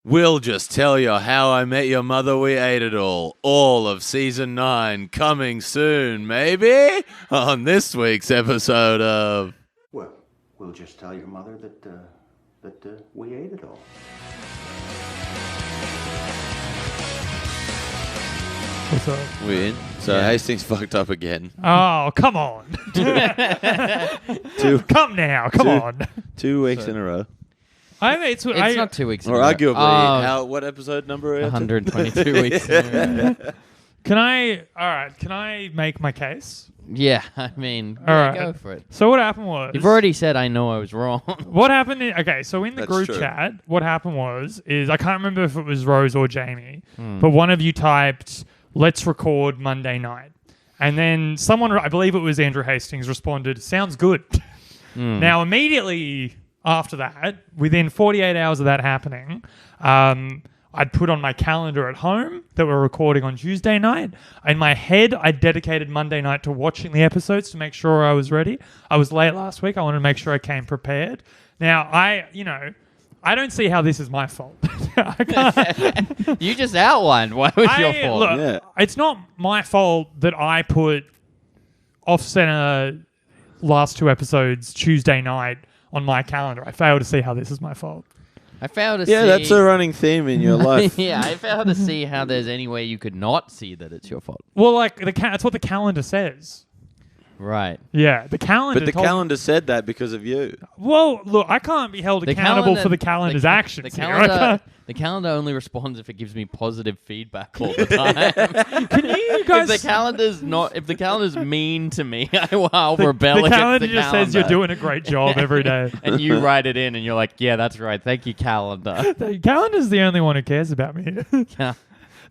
We'll just tell you How I Met Your Mother, We Ate It all of Season 9, coming soon, maybe, on this week's episode of... Well, we'll just tell your mother that we ate it all. What's up? We in? So Hastings fucked up again. Oh, come on. Come now. Come on. 2 weeks in a row. I mean, It's not 2 weeks. Or arguably, what episode number are you? 122 weeks. Can I make my case? Yeah, I mean, All right. go for it. So what happened was... You've already said I know I was wrong. What happened... so in the That's group true. chat, what happened is I can't remember if it was Rose or Jamie, but one of you typed, let's record Monday night. And then someone, I believe it was Andrew Hastings, responded, sounds good. Now, immediately after that, within 48 hours of that happening, I'd put on my calendar at home that we're recording on Tuesday night. In my head, I dedicated Monday night to watching the episodes to make sure I was ready. I was late last week. I wanted to make sure I came prepared. Now, I don't see how this is my fault. I can't. You just outlined why it was your fault. Look, it's not my fault that I put off-center last 2 episodes Tuesday night on my calendar. I fail to see how this is my fault. I failed to see... Yeah, that's a running theme in your life. Yeah, I failed to see how there's any way you could not see that it's your fault. Well, like, that's what the calendar says. Right. Yeah, the calendar. But the calendar said that because of you. Well, look, I can't be held accountable for the calendar's actions. The calendar only responds if it gives me positive feedback all the time. Can you guys? If the calendar's mean to me, I'll rebel the against calendar the just calendar. says you're doing a great job every day. And you write it in, and you're like, "Yeah, that's right. Thank you, calendar." The calendar's the only one who cares about me. Yeah.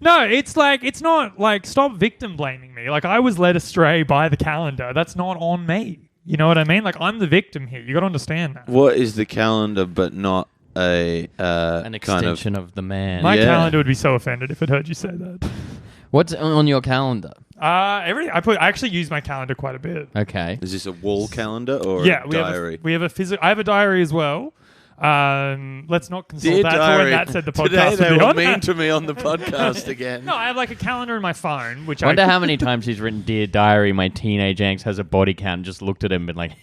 No, it's not like stop victim blaming me. Like I was led astray by the calendar. That's not on me. You know what I mean? Like I'm the victim here. You got to understand that. What is the calendar but not An extension of the man. My calendar would be so offended if it heard you say that. What's on your calendar? Everything. I actually use my calendar quite a bit. Okay. Is this a wall calendar or Yeah, a diary? we have a physical. I have a diary as well. Let's not consult Dear that for diary, when that said the podcast. today they would be were on. mean to me on the podcast again. No, I have like a calendar in my phone, which I wonder how many times he's written "Dear Diary, my teenage angst has a body count," and just looked at him and been like,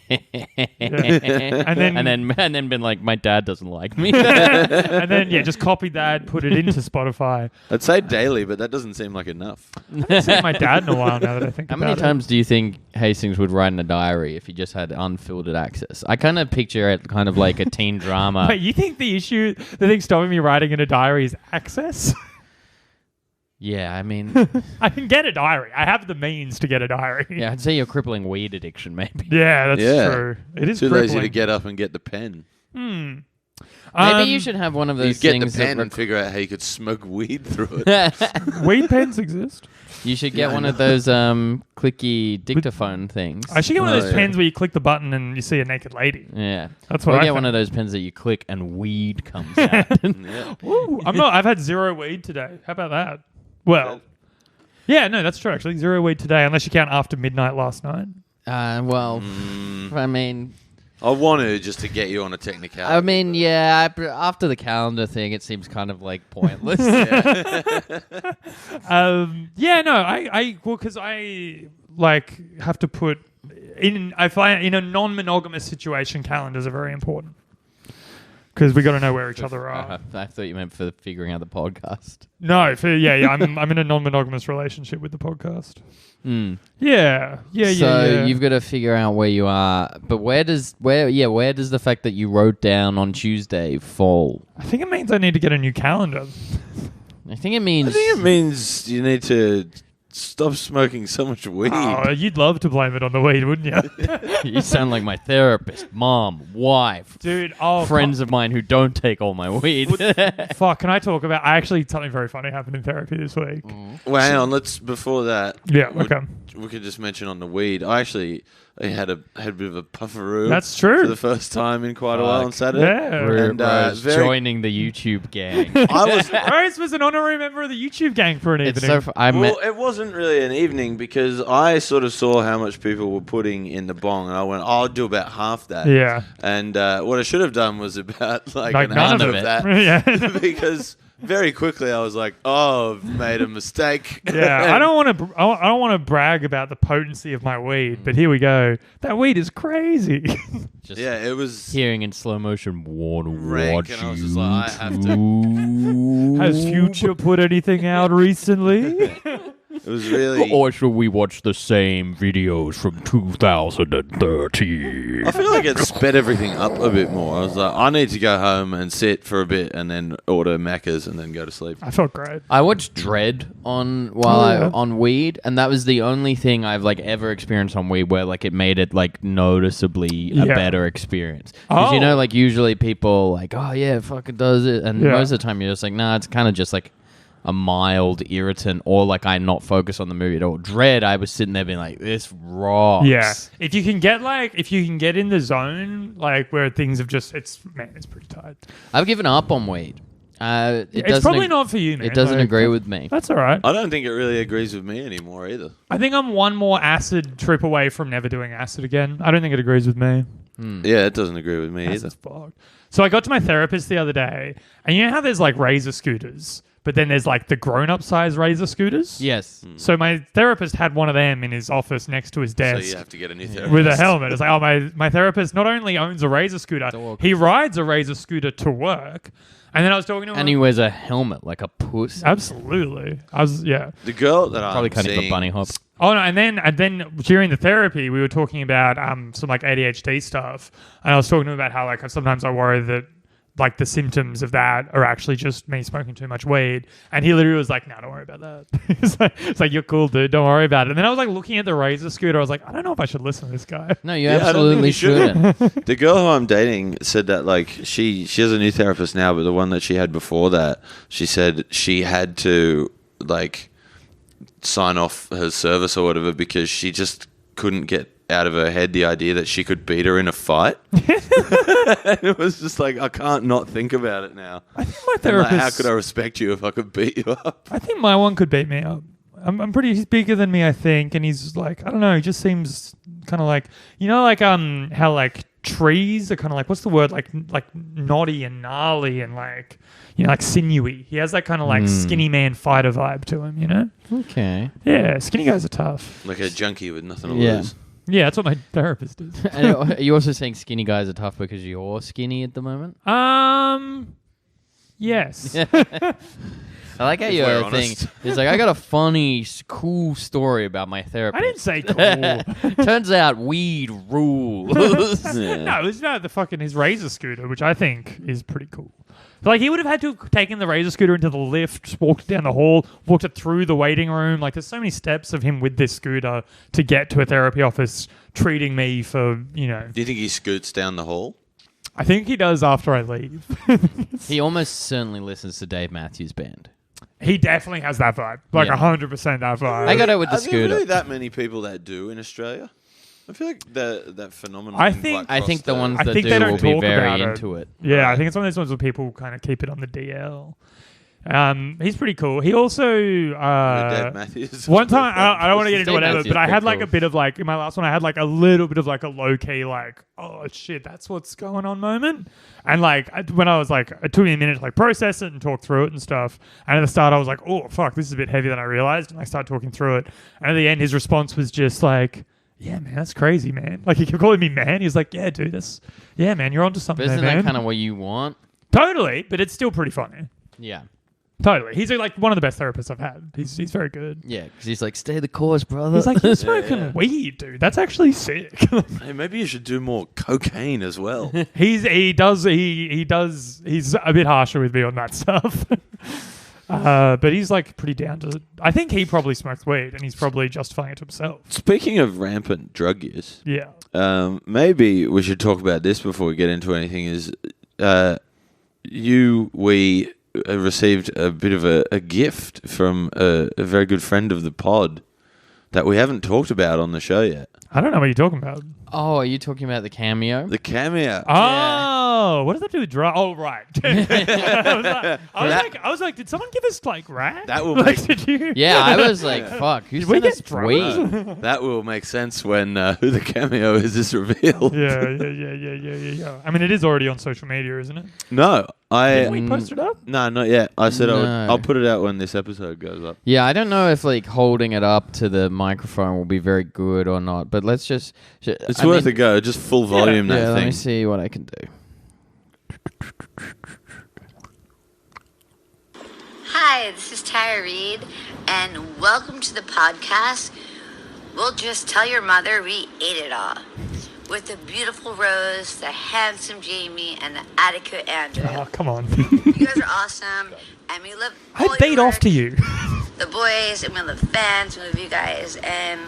and then been like, "My dad doesn't like me." and then just copied that, put it into Spotify. I'd say daily, but that doesn't seem like enough. I haven't seen my dad in a while now that I think How about many it. times do you think Hastings would write in a diary if he just had unfiltered access? I kind of picture it kind of like a teen drama. Wait, you think the thing stopping me writing in a diary is access? Yeah, I mean, I can get a diary. I have the means to get a diary. yeah, I'd say your crippling weed addiction, maybe. Yeah, that's true. It is Too crippling. lazy to get up and get the pen. Maybe you should have one of those You'd get things the pen and figure out how you could smoke weed through it. that... Weed pens exist. You should get one of those clicky dictaphone things. I should get one of those yeah. pens where you click the button and you see a naked lady. Yeah. That's what Or I get think. one of those pens that you click and weed comes out. Yeah. Ooh, I've had 0 weed today. How about that? Well, yeah, no, that's true actually. 0 weed today, unless you count after midnight last night. Well, I mean... I wanted just to get you on a technicality. I mean, yeah, after the calendar thing, it seems kind of like pointless. Because I like have to put I find in a non-monogamous situation, calendars are very important because we got to know where each other are. I thought you meant for figuring out the podcast. No, I'm in a non-monogamous relationship with the podcast. Yeah. So you've got to figure out where you are, but where does the fact that you wrote down on Tuesday fall? I think it means I need to get a new calendar. I think it means you need to stop smoking so much weed. Oh, you'd love to blame it on the weed, wouldn't you? you sound like my therapist, mom, wife, Dude, friends of mine who don't take all my weed. Fuck, can I talk about... Actually, something very funny happened in therapy this week. Well, hang on. Before that. Yeah, okay. We could just mention on the weed. I had a bit of a pufferoo. That's true. For the first time in quite a while on Saturday. Yeah. And joining the YouTube gang. Rose was an honorary member of the YouTube gang for an evening. It wasn't really an evening because I sort of saw how much people were putting in the bong, and I went, I'll do about half that. Yeah. And what I should have done was about like Like an none hour of of it. that. Yeah. Because very quickly I was like, "Oh, I've made a mistake." Yeah, I don't want to brag about the potency of my weed, but here we go. That weed is crazy. Just Yeah, it was hearing in slow motion. Wanna rank, watch and I was you just like, I have to. too. Has Future put anything out recently? It was really. Or should we watch the same videos from 2013? I feel like it sped everything up a bit more. I was like, I need to go home and sit for a bit, and then order Macca's, and then go to sleep. I felt great. I watched Dread on weed, and that was the only thing I've like ever experienced on weed where like it made it like noticeably a better experience. Because you know, like usually people like, oh yeah, fucking does it, and most of the time you're just like, nah, it's kind of just like a mild irritant, or like I not focus on the movie at all. Dread, I was sitting there being like, this rocks. Yeah, if you can get in the zone, like where things have just, it's pretty tight. I've given up on weed. It's probably not for you, man. It doesn't Like, agree with me. That's all right. I don't think it really agrees with me anymore either. I think I'm one more acid trip away from never doing acid again. I don't think it agrees with me. Yeah, it doesn't agree with me either. Acid's fucked. So I got to my therapist the other day, and you know how there's like razor scooters, but then there's like the grown-up size razor scooters? Yes. So my therapist had one of them in his office next to his So desk. you have to get a new therapist. With a helmet. It's like, oh, my therapist not only owns a razor scooter, he rides a razor scooter to work. And then I was talking to him. And he wears a helmet like a puss. Absolutely. The girl that I'm Probably can't seeing, even bunny hop. Oh no! And then during the therapy, we were talking about some like ADHD stuff, and I was talking to him about how like sometimes I worry that like the symptoms of that are actually just me smoking too much weed. And he literally was like, "No, don't worry about that." it's like you're cool, dude. Don't worry about it. And then I was like looking at the razor scooter. I was like, I don't know if I should listen to this guy. No, you Yeah, I don't absolutely think you shouldn't. The girl who I'm dating said that like she has a new therapist now, but the one that she had before that, she said she had to like sign off her service or whatever because she just couldn't get out of her head the idea that she could beat her in a fight. And it was just like, I can't not think about it now. I think my And, therapist. like, how could I respect you if I could beat you up? I think my one could beat me up. He's bigger than me, I think, and he's like, I don't know, he just seems kind of like, you know, like how like trees are kind of like, what's the word, like knotty and gnarly and like, you know, like sinewy. He has that kind of like skinny man fighter vibe to him, you know? Okay. Yeah, skinny guys are tough. Like a junkie with nothing to Yeah. lose. Yeah, that's what my therapist is. And are you also saying skinny guys are tough because you're skinny at the moment? Yes. I like how If your we're thing honest. is like, I got a funny, cool story about my therapist. I didn't say cool. Turns out weed rules. No, it's not his razor scooter, which I think is pretty cool. Like, he would have had to have taken the razor scooter into the lift, walked down the hall, walked it through the waiting room. Like, there's so many steps of him with this scooter to get to a therapy office treating me for, you know. Do you think he scoots down the hall? I think he does after I leave. He almost certainly listens to Dave Matthews Band. He definitely has that vibe. Like, Yeah. 100% that vibe. I got it with the Are there scooter. really that many people that do in Australia? I feel like that phenomenon. I think- I think the ones I that think do they don't will be talk very about it. into it. Yeah, I think it's one of those ones where people kind of keep it on the DL. He's pretty cool. He also Dave Matthews. one time I don't want to get into Dave whatever, Matthews but I pretty had like cool. a bit of like in my last one I had like a little bit of like a low key like, oh shit, that's what's going on moment. And like when I was like, it took me a minute to like process it and talk through it and stuff. And at the start I was like, oh fuck, this is a bit heavier than I realized. And I started talking through it. And at the end his response was just like, yeah, man, that's crazy, man. Like he kept calling me man. He was like, yeah, dude, yeah, man, you're onto something, But isn't there, that man. kind of what you want? Totally, but it's still pretty funny. Yeah. Totally. He's like one of the best therapists I've had. He's very good. Yeah, because he's like, stay the course, brother. He's like, you're smoking weed, dude. That's actually sick. Hey, maybe you should do more cocaine as well. He's a bit harsher with me on that stuff. But he's like pretty down to I think he probably smokes weed and he's probably justifying it to himself. Speaking of rampant drug use, Yeah. maybe we should talk about this before we get into anything. Is we received a bit of a gift from a very good friend of the pod that we haven't talked about on the show yet. I don't know what you're talking about. Oh, are you talking about the cameo? The cameo. Oh, what does that do with drugs? Oh, right. I was like, did someone give us like rat? That will like, make- did you? Yeah, I was like, fuck. Who's Did we this get drugs? weed? That will make sense when who the cameo is revealed. Yeah. I mean, it is already on social media, isn't it? No, Didn't we post it up? No, not yet. I said No. I'll put it out when this episode goes up. Yeah, I don't know if like holding it up to the microphone will be very good or not, but let's just. It's worth a go. Just full volume Yeah, that let thing. me see what I can do. Hi, this is Tara Reid, and welcome to the podcast. We'll just tell your mother we ate it all. With the beautiful Rose, the handsome Jamie, and the adequate Andrew. Oh, come on. You guys are awesome, and we love all I beat your off to work, you. the boys, and we love the fans, we love you guys, and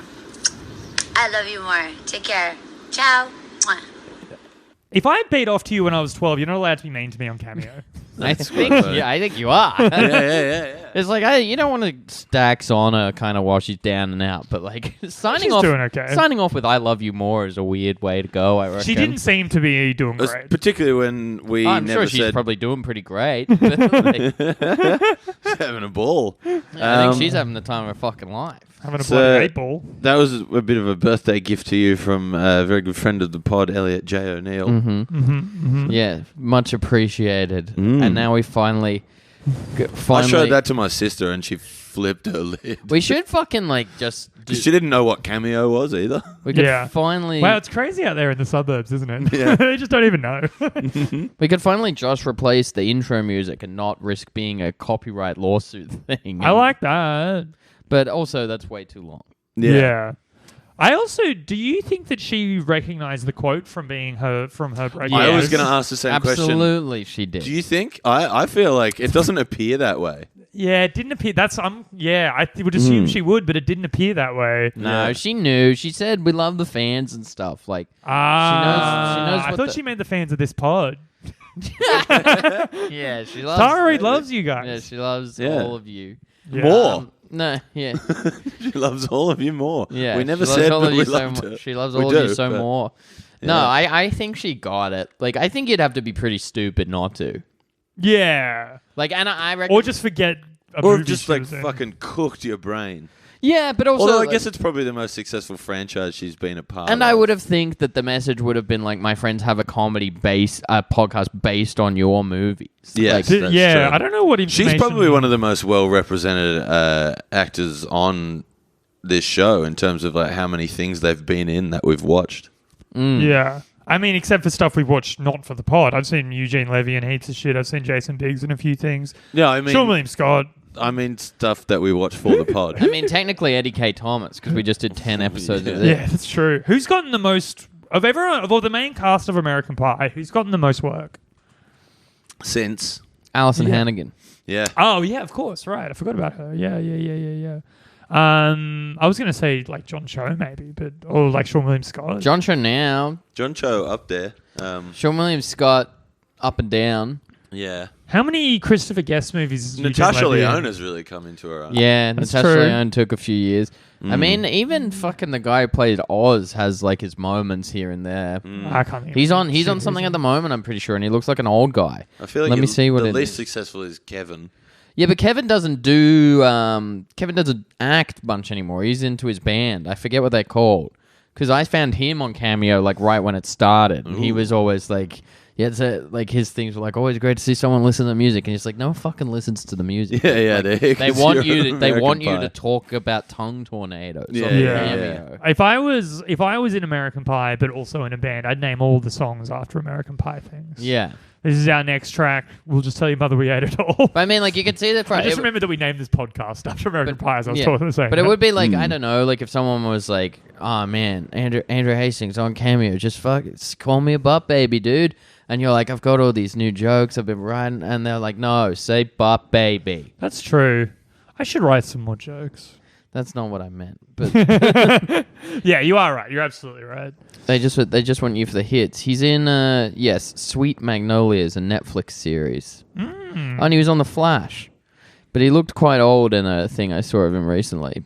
I love you more. Take care. Ciao. Mwah. If I beat off to you when I was 12, you're not allowed to be mean to me on Cameo. I think you are. Yeah. It's like you don't want to stacks on her kind of while she's down and out, but like signing She's doing okay. Signing off with "I love you more" is a weird way to go. I reckon She didn't seem to be doing It's great. particularly when we I'm never sure she's said probably doing pretty great. Like, she's having a ball. I think she's having the time of her fucking life. Having a So- bloody 8-ball. That was a bit of a birthday gift to you from a very good friend of the pod, Elliot J. O'Neill. Mm-hmm. Yeah, much appreciated. Mm. And now we finally. I showed that to my sister and she flipped her lid. We should fucking like just. Because she didn't know what Cameo was either. We could Yeah. finally. Wow, it's crazy out there in the suburbs, isn't it? Yeah. They just don't even know. We could finally just replace the intro music and not risk being a copyright lawsuit thing. I like that. But also, that's way too long. Yeah. I also, do you think that she recognized the quote from her breaking I was news? going to ask the same question. Absolutely, she did. Do you think? I feel like it doesn't appear that way. Yeah, it didn't appear. I would assume she would, but it didn't appear that way. No, Yeah. she knew. She said we love the fans and stuff. Like she knows. I what thought the- she meant the fans of this pod. Yeah, she loves. Tara Reid loves you guys. Yeah, she loves Yeah. all of you. Yeah. More. No, yeah, She loves all of you more. yeah. We never she loves said all that of we you so loved mu- her. She loves We all do, of you so but- more. No, Yeah. I think she got it. Like, I think you'd have to be pretty stupid not to. Yeah. Like, and I reckon. Or just forget a Or movie just she like was in. fucking cooked your brain. Yeah, but also. Although I like- guess it's probably the most successful franchise she's been a part of. And I would have think that the message would have been like, my friends have a podcast based on your movies. Yes. Like, Did- that's yeah, true. I don't know what information. She's probably one of the most well-represented actors on this show in terms of like how many things they've been in that we've watched. Yeah. I mean, except for stuff we've watched not for the pod. I've seen Eugene Levy in heaps of shit. I've seen Jason Biggs in a few things. Yeah, I mean, Sean William Scott. I mean stuff that we watch for the pod. I mean, technically Eddie K. Thomas, because we just did 10 episodes of Yeah, this. that's true. Who's gotten the most of everyone of all the main cast of American Pie? Who's gotten the most work? Since, Alison Yeah. Hannigan. yeah. Oh yeah, of course. Right, I forgot about her. Yeah. I was gonna say like John Cho maybe, or like Sean William Scott. John Cho now. John Cho up there. Sean William Scott up and down. Yeah. How many Christopher Guest movies? Is Eugene Natasha Levy in? Leona's really come into her own. Yeah, That's Natasha true. Lyonne took a few years. I mean, even fucking the guy who played Oz has like his moments here and there. I can't. Think He's of on something at the moment, I'm pretty sure, and he looks like an old guy. I feel like Let me see what the it least is. successful is Kevin. Yeah, but Kevin doesn't act much anymore. He's into his band. I forget what they're called. Because I found him on Cameo like right when it started. And he was always like, yeah, like his things were like, always great to see someone listen to music. And he's like, no one fucking listens to the music. Yeah, Like, they they want you to talk about tongue tornadoes. Yeah, on yeah, Cameo. If I was in American Pie, but also in a band, I'd name all the songs after American Pie things. Yeah. This is our next track. We'll just tell your mother we ate it all. But I mean, like, you can see that I just remember that we named this podcast after American Pie, as I was yeah. talking saying. But it would be like, I don't know, like if someone was like, oh man, Andrew Hastings on Cameo, just call me a butt baby, dude. And you're like, I've got all these new jokes I've been writing. And they're like, no, say butt baby. That's true. I should write some more jokes. That's not what I meant. But Yeah, you are right. You're absolutely right. they just want you for the hits. He's in, Sweet Magnolias, a Netflix series. Oh, and he was on The Flash. But he looked quite old in a thing I saw of him recently.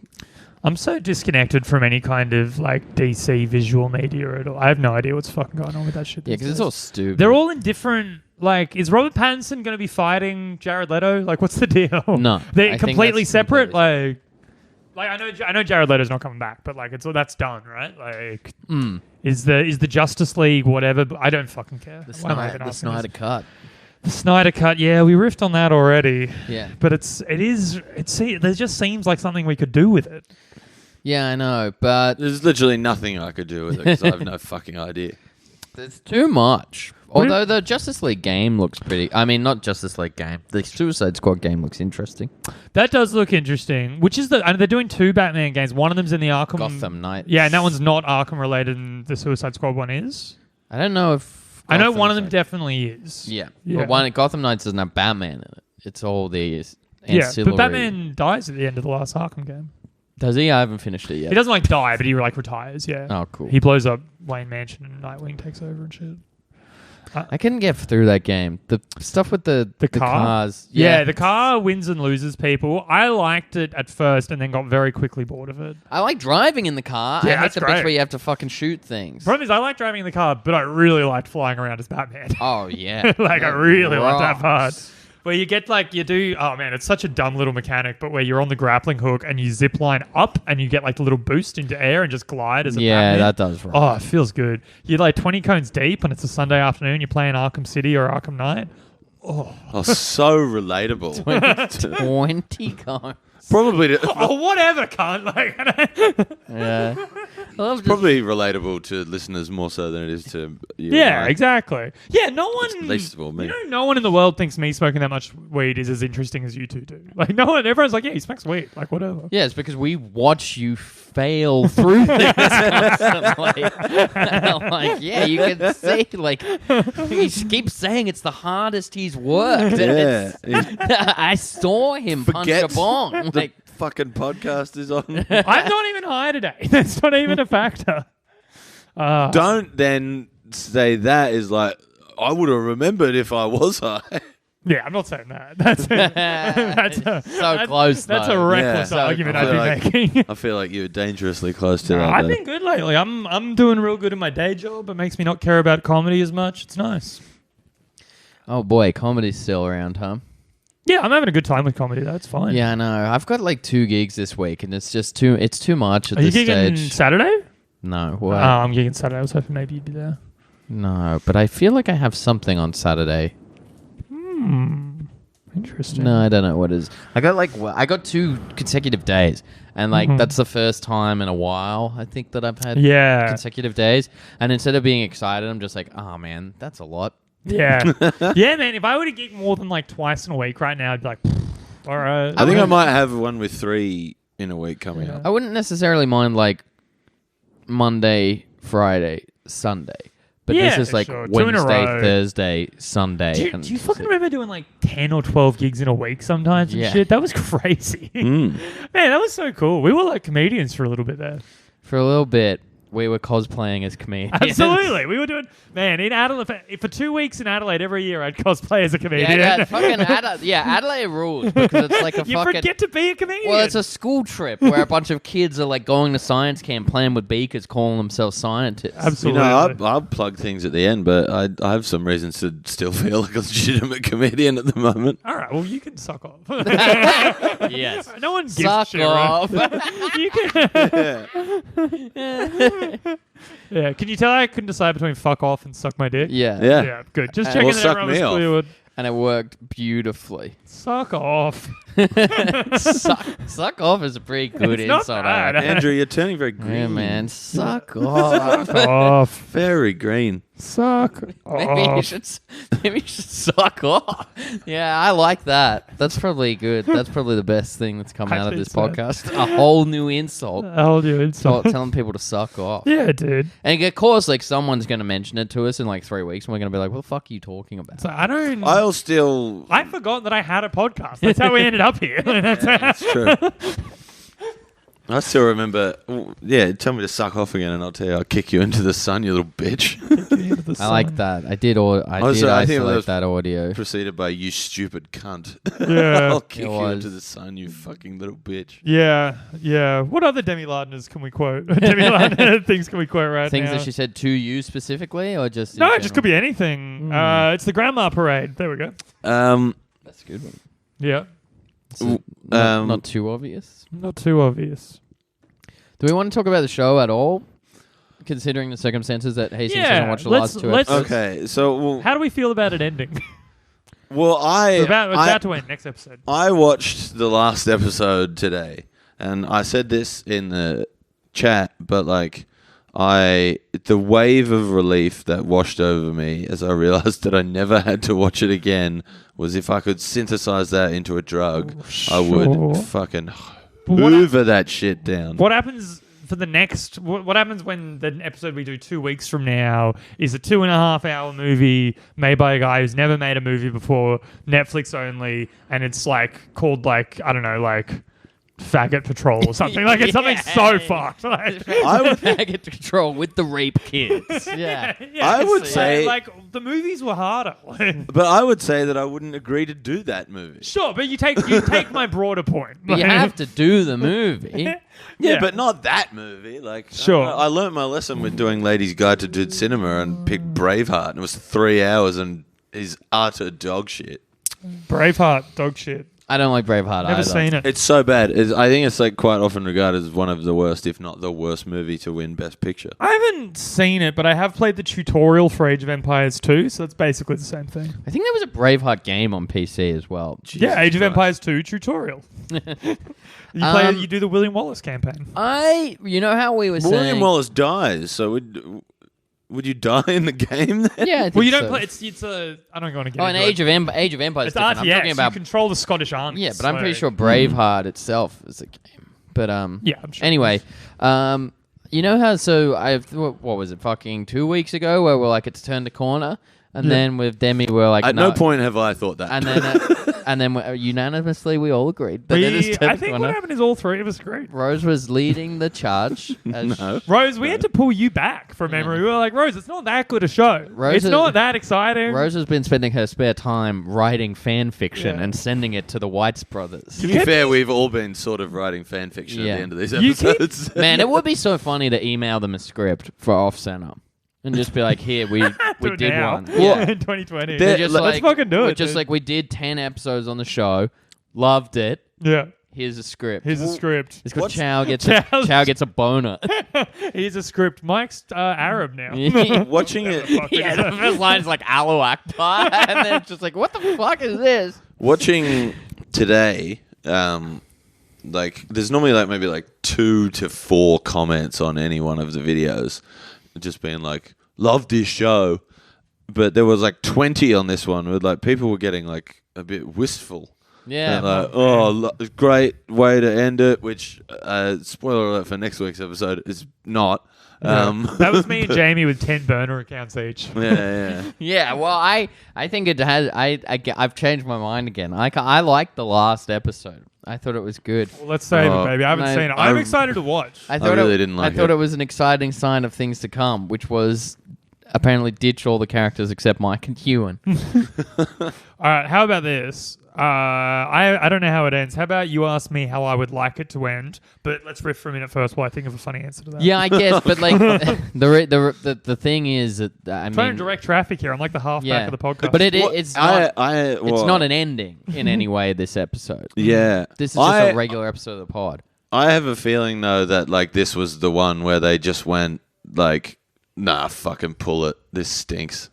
I'm so disconnected from any kind of like DC visual media at all. I have no idea what's fucking going on with that shit. Yeah, because it's all stupid. They're all in different. Like, is Robert Pattinson going to be fighting Jared Leto? Like, what's the deal? No, they're I think completely that's separate. completely Like I know Jared Leto's not coming back, but like that's done, right? Like, is the Justice League whatever? But I don't fucking care. the Snyder cut. The Snyder cut, yeah, we riffed on that already. Yeah, but there just seems like something we could do with it. Yeah, I know, but There's literally nothing I could do with it because I have no fucking idea. there's too much. Although the Justice League game looks pretty... I mean, not Justice League game. The Suicide Squad game looks interesting. That does look interesting. Which is they're doing 2 Batman games. One of them's in the Arkham... Gotham Knights. Yeah, and that one's not Arkham related and the Suicide Squad one is. I don't know if... I know one of them definitely is. Yeah. Yeah. But Gotham Knights doesn't have Batman in it. It's all the Yeah, ancillary... but Batman dies at the end of the last Arkham game. Does he? I haven't finished it yet. He doesn't like die, but he like retires, yeah. Oh, cool. He blows up Wayne Mansion and Nightwing takes over and shit. I couldn't get through that game. The stuff with the cars. Yeah, the car wins and loses people. I liked it at first and then got very quickly bored of it. I like driving in the car. Yeah, I hate that's the great. bits where you have to fucking shoot things. Problem is, I like driving in the car, but I really liked flying around as Batman. Oh, yeah. Like, I really like that Rocks. part. Where you get oh man, it's such a dumb little mechanic, but where you're on the grappling hook and you zip line up and you get like the little boost into air and just glide as a Batman. that does rock. Oh, it feels good. You're like 20 cones deep and it's a Sunday afternoon, you're playing Arkham City or Arkham Knight. Oh, so relatable. 20 cars. Probably, Oh, whatever, cunt. Like, Yeah. I love just- probably relatable to listeners more so than it is to you. yeah, and I. exactly. Yeah, no one. Least of all me. You know, no one in the world thinks me smoking that much weed is as interesting as you two do. Like, no one. Everyone's like, yeah, he smokes weed. Like, whatever. Yeah, it's because we watch you fail through things constantly. Like, yeah, you can see, like, he keeps saying it's the hardest he's worked. Yeah. I saw him punch a bong. The fucking podcast is on. I'm not even high today. That's not even a factor. Don't then say that is like, I would have remembered if I was high. Yeah, I'm not saying that. That's close, That's a though. reckless Yeah. argument I feel I'd be making. I feel like you're dangerously close to that. I've though. been good lately. I'm doing real good in my day job. It makes me not care about comedy as much. It's nice. Oh, boy, comedy's still around, huh? Yeah, I'm having a good time with comedy. That's fine. Yeah, I know. I've got like 2 gigs this week, and it's just too much at Are you this gigging stage. Saturday? No, what? I'm gigging Saturday. I was hoping maybe you'd be there. No, but I feel like I have something on Saturday. Interesting. No, I don't know what it is. I got 2 consecutive days, and like that's the first time in a while I think that I've had Yeah. consecutive days. And instead of being excited, I'm just like, oh man, that's a lot. Yeah. Yeah, man. If I were to gig more than like twice in a week right now, I'd be like, all right. I think I might have one with 3 in a week coming up. I wouldn't necessarily mind like Monday, Friday, Sunday. But Yeah, this is like sure. 2 in a Wednesday, row. Thursday, Sunday. Do you and fucking remember doing like 10 or 12 gigs in a week sometimes and Yeah. shit? That was crazy. Man, that was so cool. We were like comedians for a little bit there. For a little bit, we were cosplaying as comedians. Absolutely. We were doing, man, in Adelaide, for 2 weeks in Adelaide every year, I'd cosplay as a comedian. Yeah, fucking Adelaide rules because it's like a you fucking. forget to be a comedian. Well, it's a school trip where a bunch of kids are like going to science camp, playing with beakers, calling themselves scientists. You Absolutely. know, I'll plug things at the end, but I have some reasons to still feel like a legitimate comedian at the moment. All right, well, you can suck off. Yes. No one gives Suck a shit, right? off. You can. Yeah, can you tell I couldn't decide between fuck off and suck my dick? Yeah. Yeah. Yeah, good. Just Or checking that suck everyone me was off. clear. And it worked beautifully. Suck off. Suck off is a pretty good It's not insult. bad. Andrew, you're turning very green. Yeah, man. Suck off. Suck off. Very green. Suck Maybe you off. should suck off. Yeah, I like that. That's probably good. That's probably the best thing that's come I out of think this so. podcast. A whole new insult. Hold you insult. Telling people to suck off. Yeah, dude. And of course, like someone's going to mention it to us in like 3 weeks, and we're going to be like, "What the fuck are you talking about?" So I don't. I'll still. I forgot that I had a podcast. That's how we ended up here. That's It's true. I still remember. Yeah, tell me to suck off again, and I'll tell you, I'll kick you into the sun, you little bitch. I like that. I did isolate that audio. Preceded by "you stupid cunt." Yeah. I'll kick you into the sun, you fucking little bitch. Yeah. What other Demi Lardners can we quote? Demi Lardner things can we quote right Things now? that she said to you specifically, or just No, it just could be anything. It's the Grandma Parade. There we go. That's a good one. Yeah. Not too obvious. Not too obvious. Do we want to talk about the show at all? Considering the circumstances that Hastings hasn't watched the last two episodes. Okay, so how do we feel about it ending? Well, it's about to end next episode. I watched the last episode today, and I said this in the chat, but like, the wave of relief that washed over me as I realized that I never had to watch it again was if I could synthesize that into a drug, I would fucking hoover that shit down. What happens for the next? What happens when the episode we do 2 weeks from now is a 2.5 hour movie made by a guy who's never made a movie before, Netflix only, and it's like called like I don't know like Faggot Patrol or something. Like it's something so fucked. Like, I would Faggot Patrol with the rape kids. Yeah. I would say like the movies were harder. But I would say that I wouldn't agree to do that movie. Sure, but you take my broader point. But you have to do the movie. Yeah, but not that movie. Like, sure. I learned my lesson with doing Ladies' Guide to Dude Cinema and picked Braveheart, and it was 3 hours and is utter dog shit. Braveheart, dog shit. I don't like Braveheart either. Never seen it. It's so bad. I think it's like quite often regarded as one of the worst, if not the worst movie to win Best Picture. I haven't seen it, but I have played the tutorial for Age of Empires 2, so it's basically the same thing. I think there was a Braveheart game on PC as well. Jesus Age of Empires 2 tutorial. You do the William Wallace campaign. You know how we were saying... William Wallace dies, so would you die in the game then? Yeah, I think well, you don't so. play. It's a. I don't want to get. An Age of Empires. It's different. RTS. I'm talking about. You control the Scottish army. Yeah, but I'm pretty sure Braveheart itself is a game. But yeah, I'm sure. Anyway, you know how? So what was it? Fucking 2 weeks ago, where we're like, it's turned the corner, and then with Demi, we're like, at no point have I thought that. And then. And then unanimously, we all agreed that it is turned I think what happened is all three of us agreed. Rose was leading the charge. Rose, we had to pull you back from memory. We were like, Rose, it's not that good a show. It's not that exciting. Rose has been spending her spare time writing fan fiction and sending it to the Whites brothers. To be fair, we've all been sort of writing fan fiction at the end of these episodes. Man, it would be so funny to email them a script for Off Center. And just be like, here, we did now. one. Yeah, in 2020. Let's fucking do it. Just like we did 10 episodes on the show, loved it. Yeah. Here's a script. It's called Chow gets a boner. Here's a script. Mike's Arab now. Watching it. The first line is like Alo Akbar, and then it's just like, what the fuck is this? Watching today, like there's normally like maybe like 2 to 4 comments on any one of the videos, just being like, love this show, but there was like 20 on this one where like people were getting like a bit wistful. Yeah. Like, great way to end it, which spoiler alert for next week's episode is not. That was me and Jamie with 10 burner accounts each. Yeah. Well, I think it has. I've changed my mind again. I liked the last episode. I thought it was good. Well, let's save it, baby. I haven't seen it. I'm excited to watch. I really didn't like it. I thought it was an exciting sign of things to come, which was apparently ditch all the characters except Mike and Ewan. All right, how about this? I don't know how it ends. How about you ask me how I would like it to end? But let's riff for a minute first while I think of a funny answer to that. Yeah, I guess. But like the thing is that I'm trying to direct traffic here. I'm like the halfback of the podcast. But it's not an ending in any way. This episode. Yeah, this is just a regular episode of the pod. I have a feeling though that like this was the one where they just went like, nah, fucking pull it. This stinks.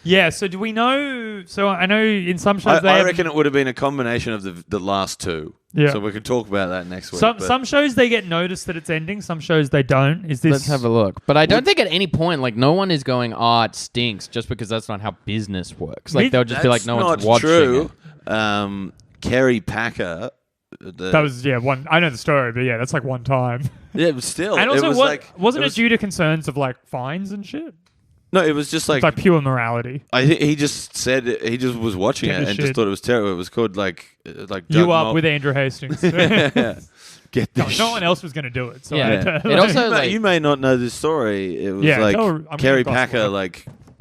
Yeah, so do we know... So I know in some shows I reckon it would have been a combination of the last two. Yeah. So we could talk about that next week. Some shows they get noticed that it's ending. Some shows they don't. Is this... Let's have a look. But I don't think at any point, like, no one is going, it stinks, just because that's not how business works. Like, they'll just be like, no one's watching true. it. Kerry Packer... that was, one... I know the story, but that's like one time. Yeah, but still... And also, it was wasn't it due to concerns of, like, fines and shit? No, it was just It's like pure morality. he just said he just was watching it and just thought it was terrible. It was called like You Up with Andrew Hastings. Get this. No one else was going to do it. So Yeah. It also you may not know this story. It was Kerry Packer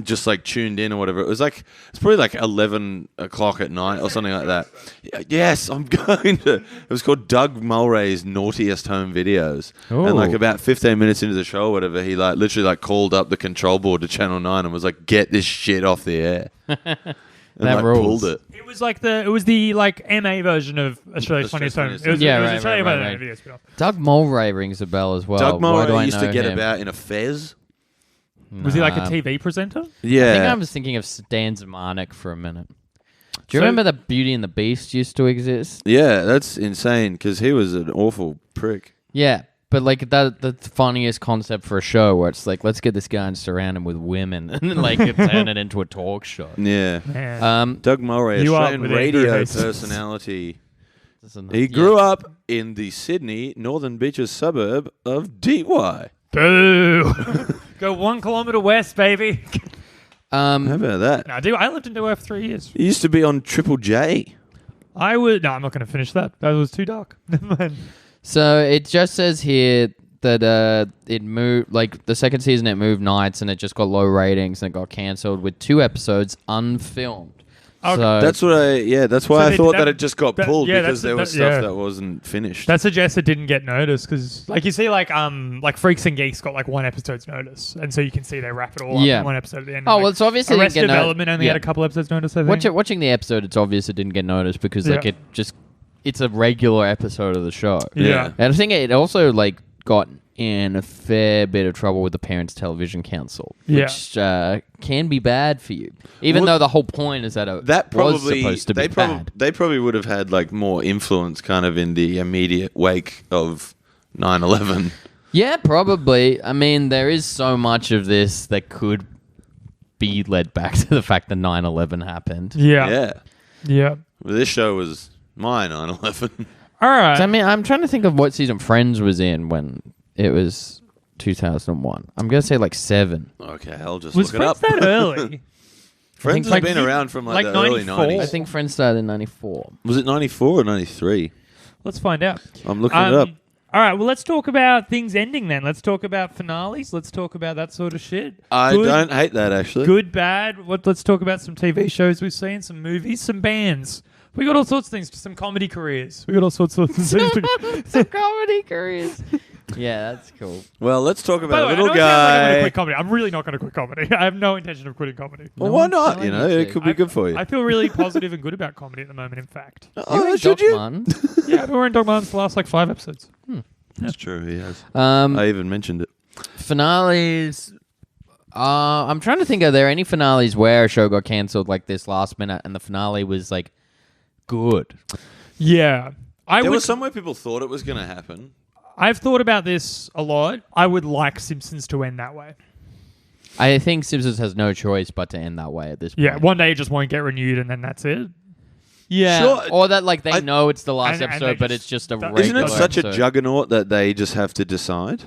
just tuned in or whatever. It was it's probably 11 o'clock at night or something like that. Yes, I'm going to. It was called Doug Mulray's Naughtiest Home Videos. Ooh. And about 15 minutes into the show or whatever, he literally called up the control board to Channel 9 and was like, "Get this shit off the air." And that rules. Pulled it. It was the MA version of Australia's Funniest Home. It was Australia's video spin-off. Doug Mulray rings a bell as well. Doug Mulray used to get about in a fez. Was he a TV presenter? Yeah. I think I was thinking of Stan Zemanek for a minute. Do you remember that Beauty and the Beast used to exist? Yeah, that's insane because he was an awful prick. Yeah, but that's the funniest concept for a show where it's let's get this guy and surround him with women and turn it into a talk show. Yeah. Man. Doug Mulray, Australian radio personality. He grew up in the Sydney Northern Beaches suburb of Dee Why. Boo! Go 1 kilometre west, baby. How about that? No, I lived in Dee Why for 3 years. He used to be on Triple J. No, I'm not going to finish that. That was too dark. Never mind. So it just says here that it moved, the second season it moved nights and it just got low ratings and it got cancelled with 2 episodes unfilmed. Okay. So that's why I thought that it just got pulled because there was stuff that wasn't finished. That suggests it didn't get noticed because, you see, Freaks and Geeks got 1 episode's notice, and so you can see they wrap it all up in 1 episode at the end. Oh, well, it's obviously Arrested Development only had a couple episodes notice. I think. Watching the episode, it's obvious it didn't get noticed because it's a regular episode of the show. Yeah, and I think it also got in a fair bit of trouble with the Parents Television Council, which can be bad for you. Even though the whole point is that was supposed to be bad. They probably would have had more influence kind of in the immediate wake of 9/11. Yeah, probably. I mean, there is so much of this that could be led back to the fact that 9/11 happened. Yeah. Well, this show was my 9/11. All right. So, I mean, I'm trying to think of what season Friends was in when it was 2001. I'm going to say 7. Okay, I'll just look it up. Was Friends that early? Friends has been around from the early 90s. I think Friends started in 94. Was it 94 or 93? Let's find out. I'm looking it up. All right, well, let's talk about things ending then. Let's talk about finales. Let's talk about that sort of shit. I don't hate that, actually. Good, bad. Let's talk about some TV shows we've seen, some movies, some bands. We got all sorts of things, some comedy careers. We got all sorts of things. Some comedy careers. Yeah, that's cool. Well, let's talk about By the way, a little I know it sounds like I'm guy. gonna quit comedy. I'm really not going to quit comedy. I have no intention of quitting comedy. Well, why not? It could be good for you. I feel really positive and good about comedy at the moment, in fact. Should you? Yeah, I've been wearing Dog Martens for the last 5 episodes. That's true, he has. I even mentioned it. Finales. I'm trying to think, are there any finales where a show got cancelled this last minute and the finale was good? Yeah. There was somewhere people thought it was going to happen. I've thought about this a lot. I would like Simpsons to end that way. I think Simpsons has no choice but to end that way at this point. Yeah, one day it just won't get renewed and then that's it. Yeah. Sure. Or that they know it's the last episode, but it's just a regular Isn't it such episode. a juggernaut that they just have to decide?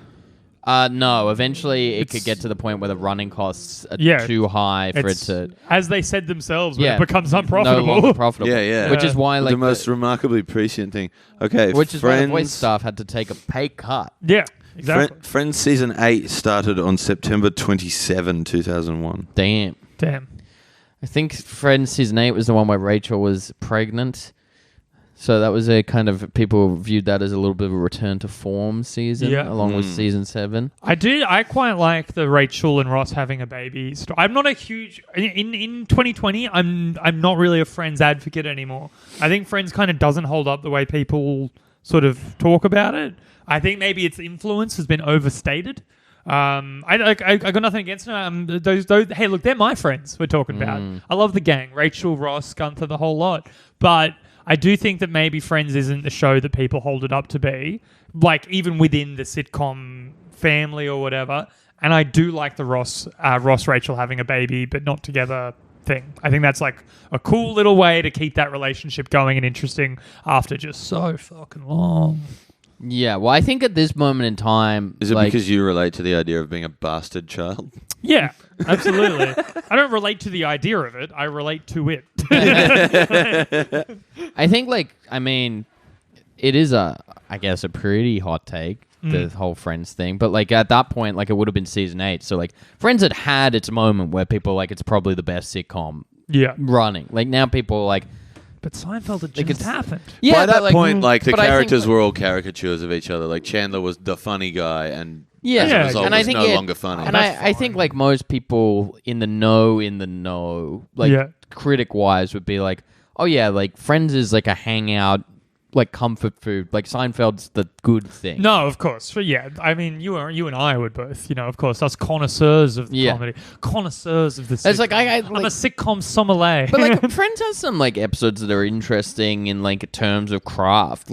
No, eventually it could get to the point where the running costs are too high for it to... As they said themselves, when it becomes unprofitable. No longer profitable. Yeah. Which is why... the most remarkably prescient thing. Okay, which is why the voice staff had to take a pay cut. Yeah, exactly. Friends Season 8 started on September 27, 2001. Damn. I think Friends Season 8 was the one where Rachel was pregnant. So that was a kind of... People viewed that as a little bit of a return to form season, along with Season 7. I quite like the Rachel and Ross having a baby story. I'm not a huge... In 2020, I'm not really a Friends advocate anymore. I think Friends kind of doesn't hold up the way people sort of talk about it. I think maybe its influence has been overstated. I got nothing against them. Those, hey, look, they're my friends we're talking about. I love the gang. Rachel, Ross, Gunther, the whole lot. But... I do think that maybe Friends isn't the show that people hold it up to be, even within the sitcom family or whatever. And I do like the Ross Rachel having a baby but not together thing. I think that's a cool little way to keep that relationship going and interesting after just so fucking long. Yeah, well, I think at this moment in time... Is it because you relate to the idea of being a bastard child? Yeah, absolutely. I don't relate to the idea of it. I relate to it. I think, it is I guess, a pretty hot take, the whole Friends thing. But, at that point, it would have been season 8. So, Friends had its moment where people it's probably the best sitcom running. Now people But Seinfeld had just happened. Yeah, by that point, the characters think, were all caricatures of each other. Chandler was the funny guy, and yeah, as a result, and I was think no longer funny. And I think most people in the know, critic-wise, would be oh yeah, Friends is a hangout, comfort food. Seinfeld's the good thing. No, of course. But yeah, I mean, you and I would both, of course, us connoisseurs of comedy, connoisseurs of the sitcom. It's I'm a sitcom sommelier. But Friends has some episodes that are interesting in terms of craft.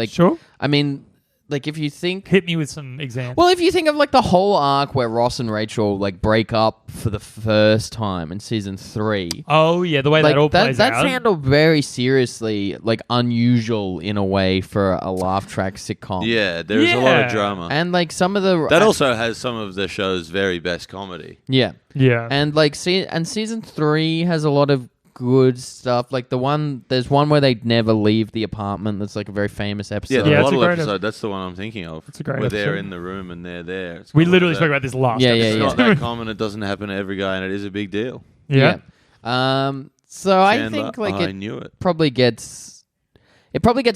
Sure. I mean, if you think... Hit me with some examples. Well, if you think of the whole arc where Ross and Rachel break up for the first time in season 3. Oh yeah, the way that all plays out. That's handled very seriously, unusual in a way for a laugh track sitcom. Yeah, there's a lot of drama. And some of the... That also has some of the show's very best comedy. Yeah. Yeah. And season 3 has a lot of good stuff. There's one where they never leave the apartment. That's a very famous episode. Yeah, the it's a bottle great episode. That's the one I'm thinking of. It's a great where they're episode. in the room and they're there. It's We kind of literally like spoke that. about this last Yeah, episode. It's not that common. It doesn't happen to every guy, and it is a big deal. Yeah. So I Chandler, think I knew it. probably gets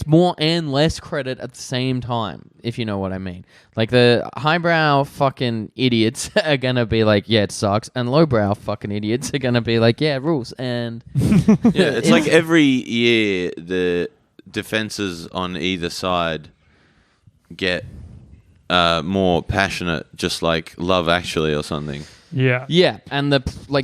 more and less credit at the same time, if you know what I mean. The highbrow fucking idiots are gonna be yeah, it sucks, and lowbrow fucking idiots are gonna be yeah, it rules. And Yeah, it's every year the defenses on either side get more passionate, just like Love Actually or something. Yeah. Yeah, and the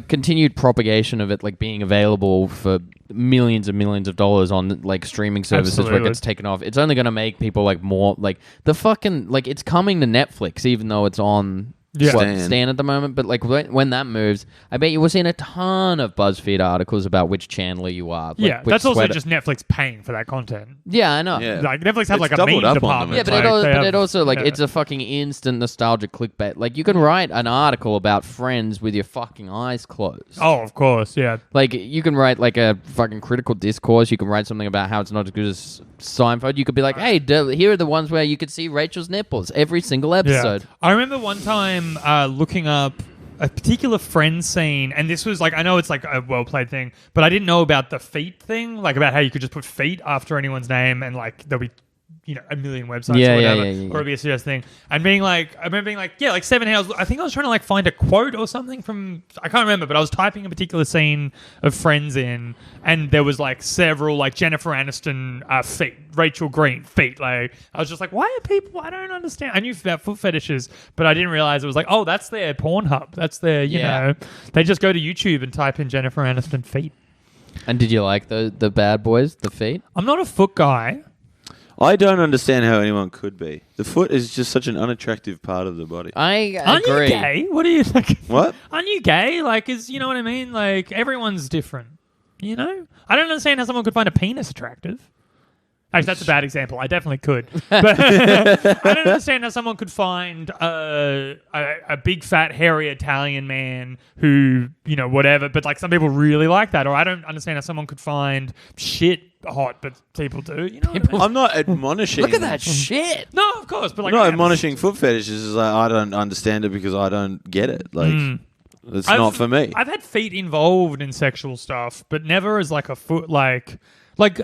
continued propagation of it being available for millions and millions of dollars on streaming services where it gets taken off. It's only going to make people more the fucking it's coming to Netflix, even though it's on Stan at the moment. But when that moves, I bet you will see a ton of BuzzFeed articles about which Chandler you are. Yeah, that's also just Netflix paying for that content. Yeah, I know. Yeah. Netflix have It's a meme doubled up on department. them. Yeah, but it also it's a fucking instant nostalgic clickbait. You can write an article about Friends with your fucking eyes closed. Oh, of course, yeah. You can write a fucking critical discourse. You can write something about how it's not as good as Seinfeld. You could be hey, here are the ones where you could see Rachel's nipples every single episode. Yeah. I remember one time looking up a particular Friends scene, and this was I know it's a well played thing, but I didn't know about the feet thing, about how you could just put feet after anyone's name, and there'll be a million websites or whatever, or it'll be a serious thing. And being I remember being 7 hours. I think I was trying to find a quote or something from, I can't remember, but I was typing a particular scene of Friends in, and there was several Jennifer Aniston feet, Rachel Green feet. I was just why are people? I don't understand. I knew about foot fetishes, but I didn't realize it was oh, that's their Pornhub. That's their you know. They just go to YouTube and type in Jennifer Aniston feet. And did you like the bad boys, the feet? I'm not a foot guy. I don't understand how anyone could be. The foot is just such an unattractive part of the body. I Aren't agree. you gay? What do you think? What? Aren't you gay? You know what I mean? Everyone's different. I don't understand how someone could find a penis attractive. Actually, that's a bad example. I definitely could. But I don't understand how someone could find a big, fat, hairy Italian man who, whatever. But some people really like that. Or I don't understand how someone could find shit hot, but people do. You know what I mean? I'm not admonishing. Look at that shit. No, of course. But I'm not admonishing foot fetishes. Is I don't understand it because I don't get it. It's not for me. I've had feet involved in sexual stuff, but never as a foot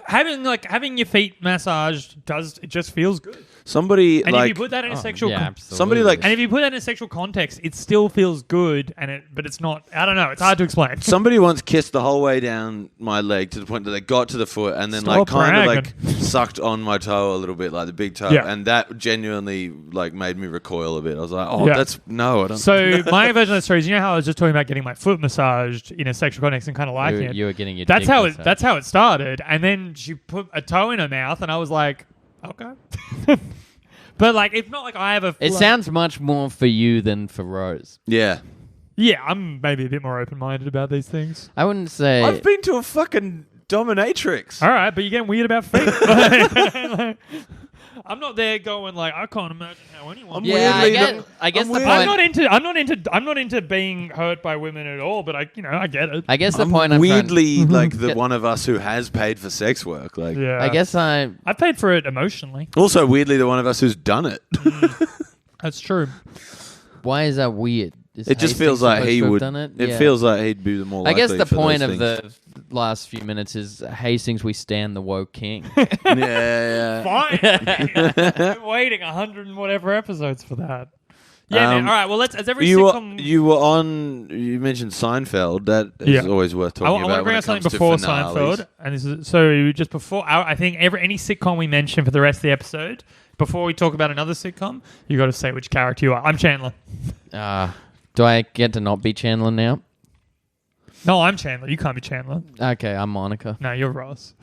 having your feet massaged it just feels good. Somebody and if you put that in a sexual somebody and if you put that in a sexual context, it still feels good, but it's not. I don't know. It's hard to explain. Somebody once kissed the whole way down my leg to the point that they got to the foot and then Stop kind bragging. of sucked on my toe a little bit, the big toe, and that genuinely made me recoil a bit. I was like, I don't. So my version of the story is, how I was just talking about getting my foot massaged in a sexual context and kind of liking it. You were getting your. That's how it started, and then she put a toe in her mouth, and I was like, okay. But it's not I have a. It sounds much more for you than for Rose. Yeah. Yeah, I'm maybe a bit more open-minded about these things. I wouldn't say. I've been to a fucking dominatrix. All right, but you're getting weird about feet. I'm not there going like I can't imagine how anyone. Yeah, I guess the point. I'm not into being hurt by women at all. But I get it. I guess the I'm point. I'm weirdly like the one of us who has paid for sex work. Like, Yeah. I guess I paid for it emotionally. also weirdly the one of us who's done it. That's true. Why is that weird? Is It just Hastings feels like supposed he to have would. done it. It Yeah. feels like he'd be the more. I guess likely the for point those of things. the last few minutes is Hastings. We stand the woke king. yeah. Fine. I've been waiting 100 and whatever episodes for that. Yeah, man. All right. Well, let's. As every sitcom. You were on. You mentioned Seinfeld. That is always worth talking I want about. to bring when up it something comes to before finales. Seinfeld, and this is so just before. I think any sitcom we mention for the rest of the episode, before we talk about another sitcom, you got to say which character you are. I'm Chandler. Do I get to not be Chandler now? No, I'm Chandler. You can't be Chandler. Okay, I'm Monica. No, you're Ross.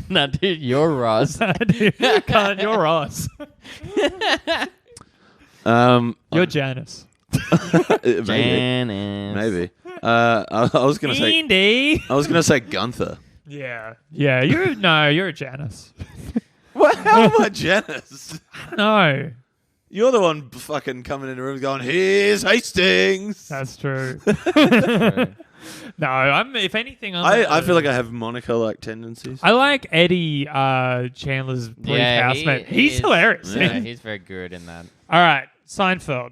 No, dude, you're Ross. Can't, you're Ross. You're Janice. Maybe. I was gonna say. Indy. I was gonna say Gunther. Yeah. You're a Janice. What? How am I Janice? No, You're the one fucking coming in the room going, "Here's Hastings." that's true. No, if anything, I feel like I have Monica-like tendencies. I like Eddie, Chandler's brief housemate. He's hilarious. Yeah, he's very good in that. All right, Seinfeld.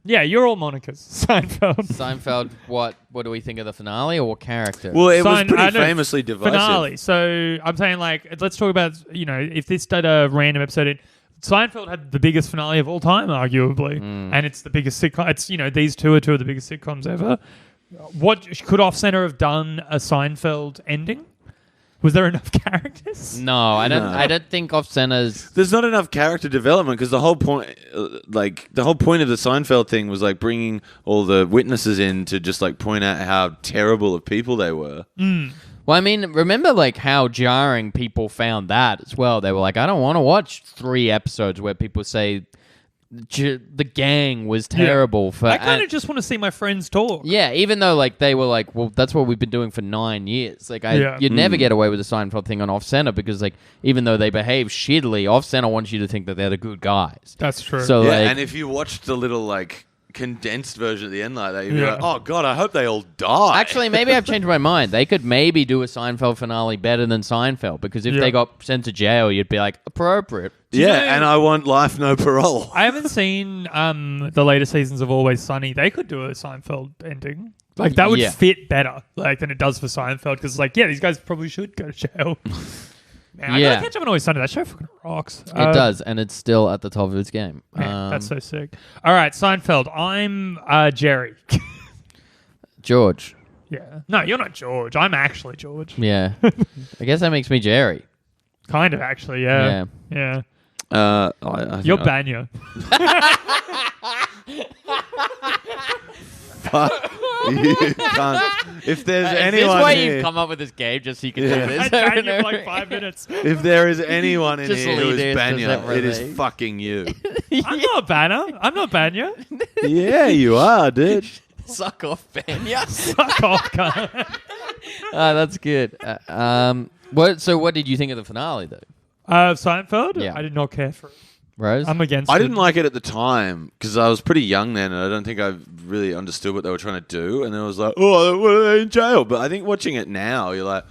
Yeah, you're all Monica's. Seinfeld. Seinfeld, what do we think of the finale or what character? Well, it was I pretty know, famously divisive. Finale. So I'm saying, like, let's talk about, if this did a random episode, Seinfeld had the biggest finale of all time, arguably, and it's the biggest sitcom. It's these two are two of the biggest sitcoms ever. What could Off Center have done a Seinfeld ending? Was there enough characters? No, I don't think Off Center's. There's not enough character development because the whole point of the Seinfeld thing was like bringing all the witnesses in to just like point out how terrible of people they were. Well, I mean, remember like how jarring people found that as well. They were like, I don't want to watch 3 episodes where people say the gang was terrible. I kind of just want to see my friends talk. Yeah, even though like they were like, well, that's what we've been doing for 9 years. Like, you'd never get away with the Seinfeld thing on Off Center because like even though they behave shittily, Off Center wants you to think that they're the good guys. That's true. So like, And if you watched the little like condensed version at the end like that, you'd be like, oh god, I hope they all die. actually, maybe I've changed my mind. They could maybe do a Seinfeld finale better than Seinfeld because if they got sent to jail, you'd be like, appropriate. and I want life, no parole. I haven't seen the later seasons of Always Sunny. They could do a Seinfeld ending. Like, that would fit better than it does for Seinfeld because, these guys probably should go to jail. Man, I gotta catch up on Always Sunny. That show fucking rocks. It does, and it's still at the top of its game. Man, that's so sick. All right, Seinfeld. I'm Jerry. George. Yeah. No, you're not George. I'm actually George. Yeah. I guess that makes me Jerry. Kind of, actually, yeah. Yeah. You're Banya. You can't. If there's Is anyone this why here, you've come up with this game just so you can do this? I had you for like 5 minutes. if there is anyone in Just here who lead is this Banya, separately. it is fucking you. I'm not Banner. I'm not Banya. Yeah, you are, dude. Suck off, Ben. Fuck off, cunt. That's good. What did you think of the finale, though? Seinfeld? Yeah. I did not care for it. Rose? I'm against I it. didn't like it at the time because I was pretty young then, and I don't think I really understood what they were trying to do. And then I was like, "Oh, what are they in jail?" But I think watching it now, you're like,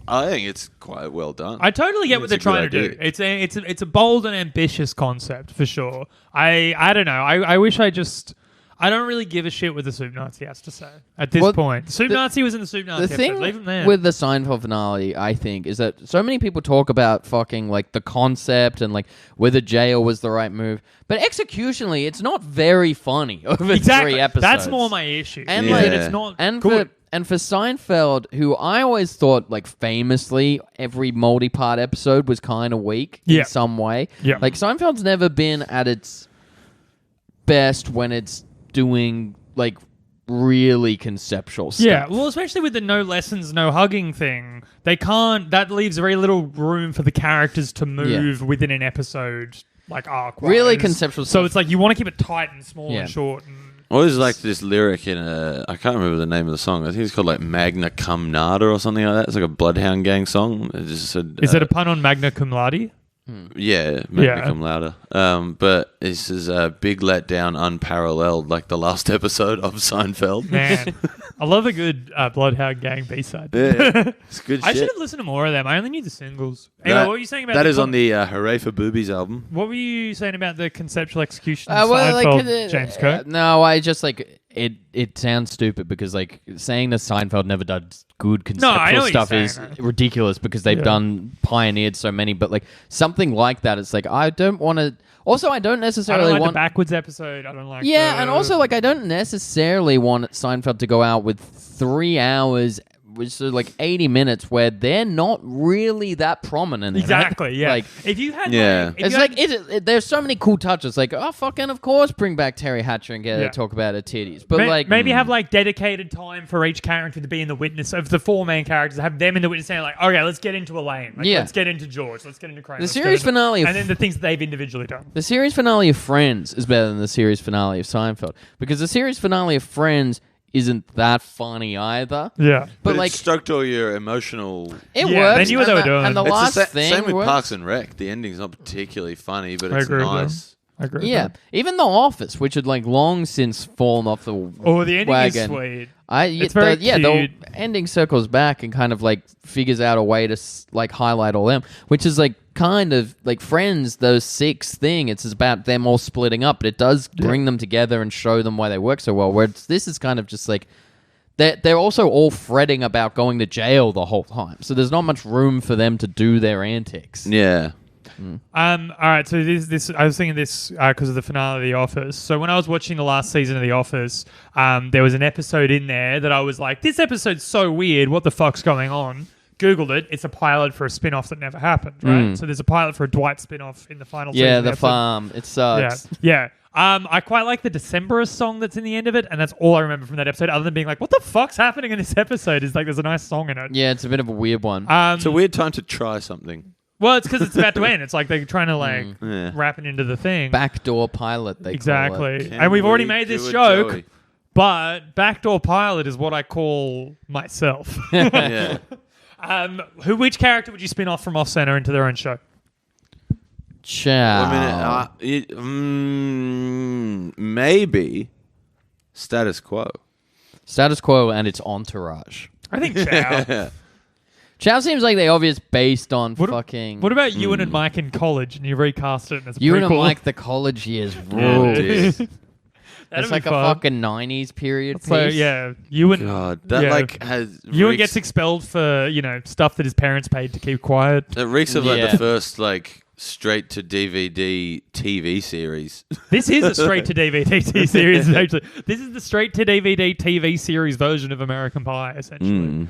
I think it's quite well done. I totally get what they're It's a good trying to do. idea. It's a bold and ambitious concept for sure. I don't know. I wish I don't really give a shit what the Soup Nazi has to say at this point. The Soup Nazi was in the Soup Nazi The thing episode. Leave him there. with the Seinfeld finale, I think, is that so many people talk about fucking like the concept and like whether jail was the right move, but executionally, it's not very funny over 3 episodes. That's more my issue. And like, like- it's not And good. for Seinfeld, who I always thought, like, famously, every multi-part episode was kind of weak in some way. Yeah. Like, Seinfeld's never been at its best when it's doing, like, really conceptual stuff. Yeah, well, especially with the no lessons, no hugging thing, they can't. That leaves very little room for the characters to move within an episode, like arc. Really conceptual So stuff. it's like you want to keep it tight and small Yeah. and short. And, I always liked this lyric in I can't remember the name of the song. I think it's called like Magna Cum Nada or something like that. It's like a Bloodhound Gang song. It just said, is it a pun on Magna Cum Laude? Yeah, make me come louder. But this is a big letdown, unparalleled, like the last episode of Seinfeld. Man, I love a good Bloodhound Gang B-side. Yeah, it's good shit. I should have listened to more of them. I only knew the singles. Anyway, what were you saying about that? Is on the Hooray for Boobies album. What were you saying about the conceptual execution of Seinfeld, James Cook? No, I just like it sounds stupid because like saying that Seinfeld never does good conceptual stuff is ridiculous because they've pioneered so many, but like something like that, it's like I don't want to. Also, I don't necessarily want the backwards episode. I don't like. And also like I don't necessarily want Seinfeld to go out with 3 hours, which is like 80 minutes, where they're not really that prominent. Exactly. Yeah. Like if you had, there's so many cool touches. Like fucking of course, bring back Terry Hatcher and get her to talk about her titties. But maybe have like dedicated time for each character to be in the witness of the 4 main characters. Have them in the witness saying like, okay, let's get into Elaine. Let's get into George. Let's get into Kramer. The series finale, and then the things that they've individually done. The series finale of Friends is better than the series finale of Seinfeld because the series finale of Friends isn't that funny either. Yeah. But like, it stoked all your emotional... It works. They knew what they were doing. And the last thing same with works. Parks and Rec. The ending's not particularly funny, but it's nice. I agree. Yeah. Even The Office, which had like long since fallen off the the ending wagon. is sweet. It's very cute. The ending circles back and kind of like figures out a way to like highlight all them, which is like kind of like Friends, those 6 thing. It's about them all splitting up, but it does bring them together and show them why they work so well. Whereas this is kind of just like they're also all fretting about going to jail the whole time, so there's not much room for them to do their antics. Yeah. All right, so this I was thinking this because of the finale of The Office. So when I was watching the last season of The Office, there was an episode in there that I was like, this episode's so weird, what the fuck's going on? Googled it. It's a pilot for a spin-off that never happened, right? So there's a pilot for a Dwight spin-off in the final season. Yeah, the farm. It sucks. Yeah. I quite like the Decemberist song that's in the end of it, and that's all I remember from that episode, other than being like, what the fuck's happening in this episode? Is like there's a nice song in it. Yeah, it's a bit of a weird one. It's a weird time to try something. Well, it's because it's about to end. It's like they're trying to like wrap it into the thing. Backdoor pilot, they call it. And we've already made this joke, but backdoor pilot is what I call myself. Yeah. Which character would you spin off from Off-Center into their own show? Chow. Maybe Status Quo. Status Quo and its entourage. I think Chow. Chow seems like the obvious based on fucking... What about Ewan and Mike in college and you recast it as a Ewan prequel? and Mike, the college years rule. It's like fun. a fucking 90s period So, piece. yeah. Ewan, God, that like has... Ewan gets expelled for, stuff that his parents paid to keep quiet. It reeks of like the first like straight to DVD TV series. This is a straight to DVD TV series, actually. This is the straight to DVD TV series version of American Pie, essentially.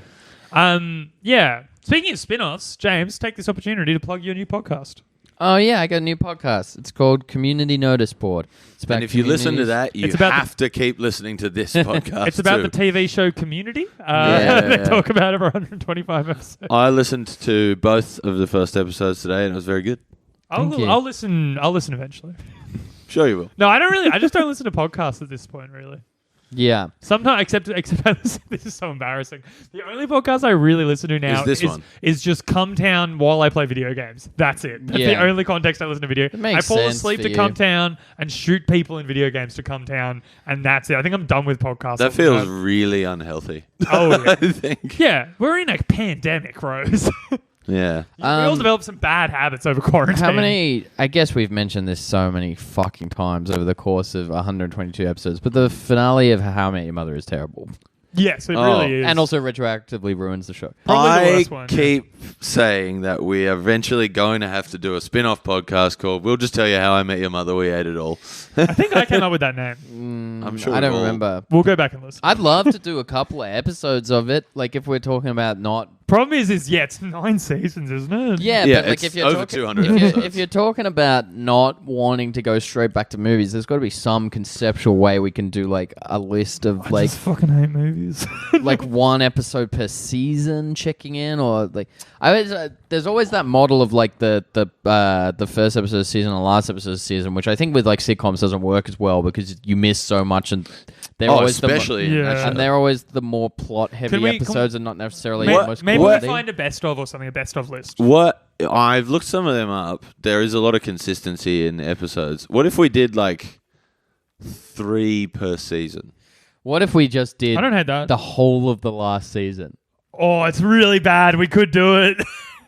Yeah. Speaking of spin-offs, James, take this opportunity to plug your new podcast. Oh, yeah, I got a new podcast. It's called Community Notice Board. It's about and if you listen to that, you have to keep listening to this podcast. It's about the TV show Community. They talk about over 125 episodes. I listened to both of the first episodes today, and it was very good. I'll listen eventually. Sure you will. No, I don't really. I just don't listen to podcasts at this point, really. Yeah. Sometimes, except this is so embarrassing. The only podcast I really listen to now is just Come Town while I play video games. That's it. That's the only context I listen to video. I fall asleep to Come Town and shoot people in video games to Come Town, and that's it. I think I'm done with podcasts. That feels really unhealthy. Oh, yeah. I think. Yeah, we're in a pandemic, Rose. Yeah. We all developed some bad habits over quarantine. I guess we've mentioned this so many fucking times over the course of 122 episodes, but the finale of How I Met Your Mother is terrible. Yes, it really is. And also retroactively ruins the show. Probably the worst one. I keep saying that we are eventually going to have to do a spin-off podcast called We'll Just Tell You How I Met Your Mother, We Ate It All. I think I came up with that name. I'm sure I don't remember. We'll go back and listen. I'd love to do a couple of episodes of it, like if we're talking about not... Problem is it's 9 seasons, isn't it? Yeah, but like if you're over 200 episodes. If you're talking about not wanting to go straight back to movies, there's got to be some conceptual way we can do like a list of I just fucking hate movies. like one episode per season checking in, or like there's always that model of like the first episode of the season and the last episode of the season, which I think with like sitcoms doesn't work as well because you miss so much and they're always especially and they're always the more plot heavy episodes and not necessarily the most. Maybe we quality. find a best of or something, a best of list? What I've looked some of them up. There is a lot of consistency in the episodes. What if we did like 3 per season? What if we just did I don't hate that. the whole of the last season? Oh, it's really bad. We could do it.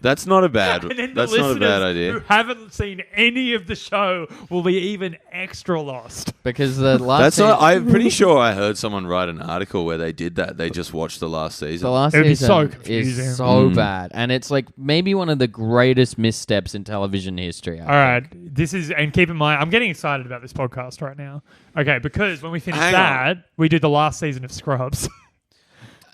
That's not a bad. And then That's the not a bad listeners idea. who haven't seen any of the show will be even extra lost. Because the last That's season, not. I'm pretty sure I heard someone write an article where they did that. They just watched the last season. the last It would be season so confusing. is so bad, and it's like maybe one of the greatest missteps in television history. All right, this is, and keep in mind, I'm getting excited about this podcast right now. Okay, because when we finish Hang that, we do the last season of Scrubs.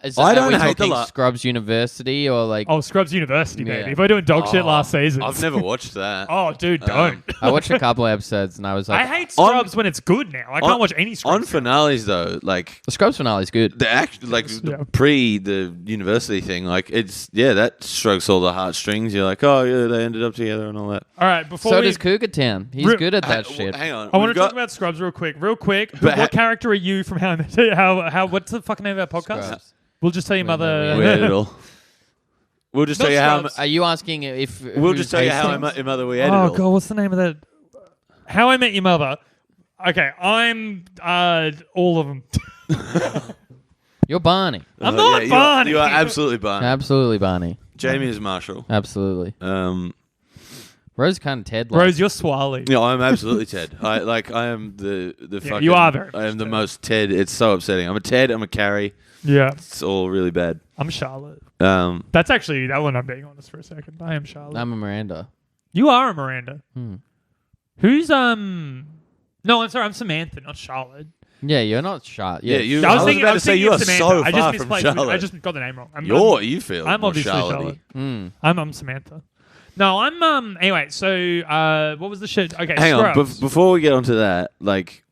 I don't are we hate the talking Scrubs University or like? Oh, Scrubs University, baby. Yeah. If we're doing dog shit last season. I've never watched that. Oh, dude, don't. I watched a couple of episodes and I was like, I hate Scrubs when it's good now. I can't watch any On Scrubs. finales though, like the Scrubs finale is good. the act, like Yeah. pre the university thing, like it's that strokes all the heartstrings. You're like, oh yeah, they ended up together and all that. All right, before So we... does Cougar Town. He's good at that shit. Hang on, I want we've to talk got- about Scrubs real quick. But What character are you from How I Met How what's the fucking name of our podcast? Scrubs. We'll just tell your mother. We ate it all. We'll just Not tell you how. Scrubs. Are you asking if We'll just tell you how I Hastings? met your mother. We ate it Oh all. god, what's the name of that? How I Met Your Mother. Okay, I'm all of them. You're Barney. I'm not you are- Barney. You are absolutely Barney. Absolutely Barney. Jamie is Marshall. Absolutely. Rose kind of Ted. Rose, you're Swally. Yeah, I'm absolutely Ted. I am the fucking. you are very I am much the Ted. most Ted. It's so upsetting. I'm a Ted. I'm a Carrie. Yeah, It's all really bad. I'm Charlotte. Um, That's actually that one. I'm being honest for a second. I am Charlotte. I'm a Miranda. You are a Miranda. Who's No, I'm sorry. I'm Samantha, not Charlotte. Yeah, you're not shot. yeah, you. I was I was thinking, about to say you are Samantha. so I far just from misplaced. Charlotte. I just got the name wrong. You feel. I'm more obviously Charlotte-y. Charlotte. I'm Samantha. No, I'm anyway, so what was the shit? Okay, Hang on, Scrubs. before we get onto that, like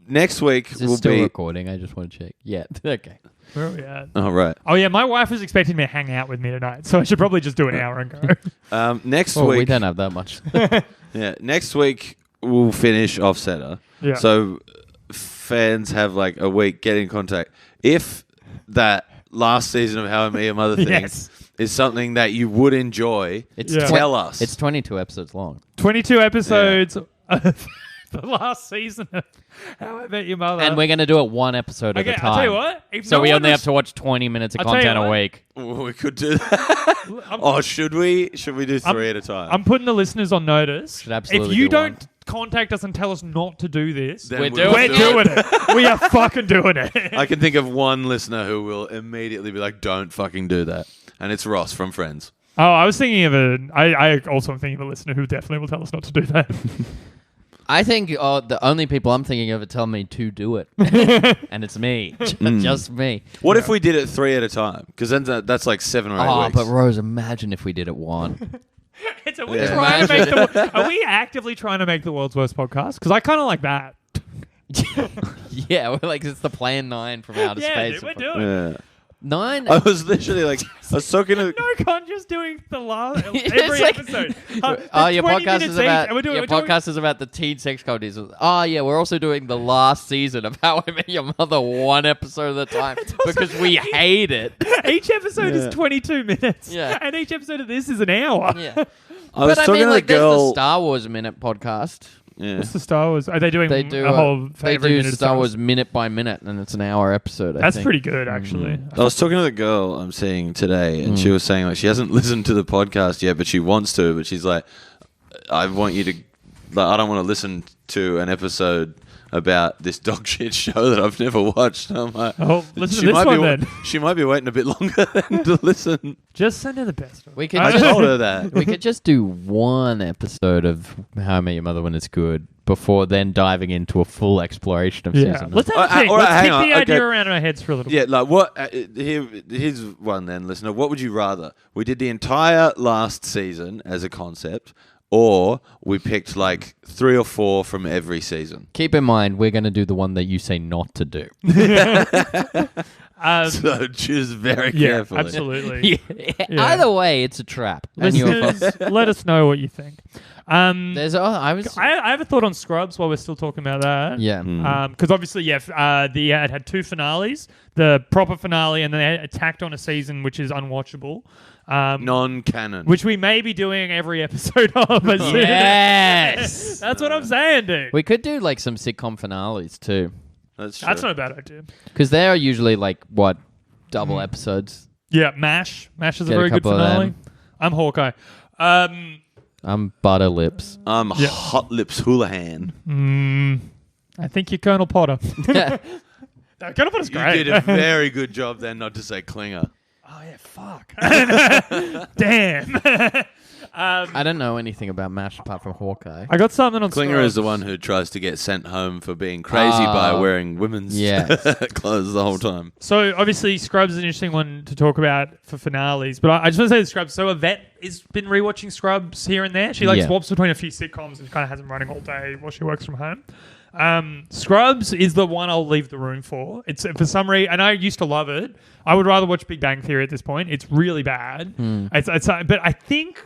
next week Is this will still be. recording? I just want to check. Yeah. Okay. Where are we at? Oh right. Oh yeah, my wife was expecting me to hang out with me tonight, so I should probably just do an hour and go. Next Well, we week. don't have that much. Yeah, next week we'll finish Offsetter. Yeah. So fans have like a week, get in contact. If that last season of How I Met Your Mother thing Yes. is something that you would enjoy, It's Yeah. tell us. It's 22 episodes long. 22 episodes of the last season of How I Met Your Mother. And we're going to do it one episode okay, at a time. I'll tell you what. If So no we one only have res- to watch 20 minutes of I'll tell you content a what. week. we could do that. I'm, Oh, should we? Should we do 3 at a time? I'm putting the listeners on notice. Should absolutely If you do one. don't contact us and tell us not to do this, Then We're we doing will we're do doing it. We are fucking doing it. I can think of one listener who will immediately be like, "Don't fucking do that," and it's Ross from Friends. Oh, I was thinking of I also am thinking of a listener who definitely will tell us not to do that. I think the only people I'm thinking of are telling me to do it. And it's me. Just me. What if we did it 3 at a time? Because then that's like 7 or 8 Oh, weeks. but Rose, imagine if we did it one. Are we, Yeah. trying to make the, are we actively trying to make the world's worst podcast? Because I kind of like that. Yeah, we're like, it's the Plan 9 from outer Yeah, space. dude, we're doing it. Yeah. 9? I was literally like, I was talking to. No con just doing the last every It's like- episode. Oh, your 20 podcast minutes is each, about and we're doing, your podcast is about the teen sex comedies. Oh yeah, we're also doing the last season of How I Met Your Mother one episode at a time because we hate it. Each episode Yeah. is 22 minutes. Yeah. And each episode of this is an hour. Yeah, I was but I talking mean, to like, the there's the girl. Star Wars Minute podcast. Yeah. What's the Star Wars? Are they doing They do a whole they favorite do minute of Star Wars minute by minute, and it's an hour episode. I That's think. pretty good, actually. I was talking to the girl I'm seeing today, and she was saying like she hasn't listened to the podcast yet, but she wants to. But she's like, I want you to. Like, I don't want to listen to an episode about this dog shit show that I've never watched. And I'm like, Oh, listen to she this might one be, then. She might be waiting a bit longer than to listen. Just send her the best one. We could I just, told her that. we could just do one episode of How I Met Your Mother when it's good before then diving into a full exploration of Yeah. season. Let's have a think. all right, Let's hang kick on, the idea okay. around in our heads for a little Yeah, bit. like what? Here's one then, listener. What would you rather? We did the entire last season as a concept, or we picked like 3 or 4 from every season. Keep in mind, we're going to do the one that you say not to do. So choose very Yeah, carefully. absolutely. Yeah. Either way, it's a trap. And Listeners, let us know what you think. There's I I have a thought on Scrubs while we're still talking about that. yeah. Because obviously, it had 2 finales, the proper finale, and then they tacked on a season which is unwatchable. Non-canon. Which we may be doing every episode of. Yes. That's what I'm saying, dude. We could do like some sitcom finales too. That's That's not a bad idea. Because they are usually like, what, double episodes? Yeah, MASH. MASH is Get a a very good couple of finale. them. I'm Hawkeye. I'm Butter Lips. Hot Lips Houlihan. I think you're Colonel Potter. No, Colonel Potter's You great. did a very good job there not to say Klinger. Oh, yeah, fuck. Damn. I don't know anything about MASH apart from Hawkeye. I got something on Klinger Scrubs. is the one who tries to get sent home for being crazy by wearing women's clothes the whole time. So, obviously, Scrubs is an interesting one to talk about for finales. But I just want to say that Scrubs. So, Yvette has been rewatching Scrubs here and there. She swaps between a few sitcoms and kind of has them running all day while she works from home. Scrubs is the one I'll leave the room for. It's for some reason, and I used to love it. I would rather watch Big Bang Theory at this point. It's really bad. But I think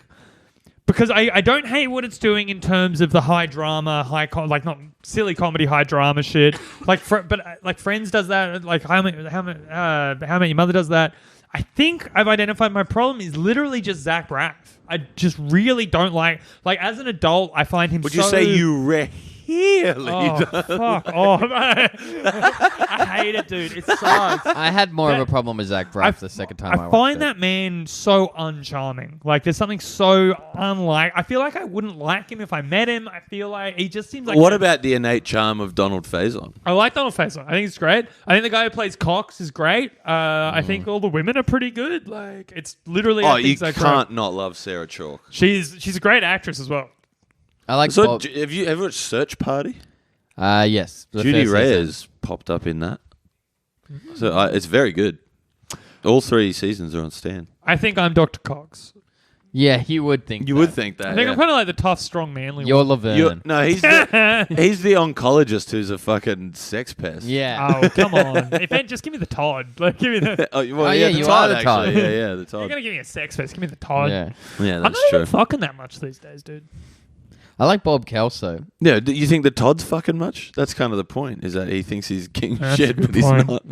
because I don't hate what it's doing in terms of the high drama, like not silly comedy, high drama shit. Like Friends does that. Like How Met Your Mother does that. I think I've identified my problem is literally just Zach Braff. I just really don't like as an adult, I find him Would you say you really Oh, fuck off. I hate it, dude. It sucks. I had more of a problem with Zach Braff the second time I watched find it. that man so uncharming. Like, there's something so unlike. I feel like I wouldn't like him if I met him. I feel like he just seems like. What about the innate charm of Donald Faison? I like Donald Faison. I think he's great. I think the guy who plays Cox is great. I think all the women are pretty good. Like, it's literally. Oh, I think you Zach can't Braff. not love Sarah Chalk. She's a great actress as well. I like So, Bob. have you ever watched Search Party? Yes. the Judy first Reyes season. popped up in that. So it's very good. All 3 seasons are on Stan. I think I'm Dr. Cox. Yeah, you would think You that. would think that. I think yeah. I'm kind of like the tough, strong, manly You're one. Laverne. No, he's the oncologist who's a fucking sex pest. Yeah. Oh, come on. Just give me the Todd. Like, give me the... Oh, well, Oh, yeah, Uh, yeah, the you Todd, are the Todd. actually. Yeah, the You're Todd. going to give me a sex fest. Give me the Todd. Yeah. Yeah, I'm that's not true. even fucking that much these days, dude. I like Bob Kelso. Yeah, do you think the Todd's fucking much? That's kind of the point, is that he thinks he's king That's a shit, good but he's point. not.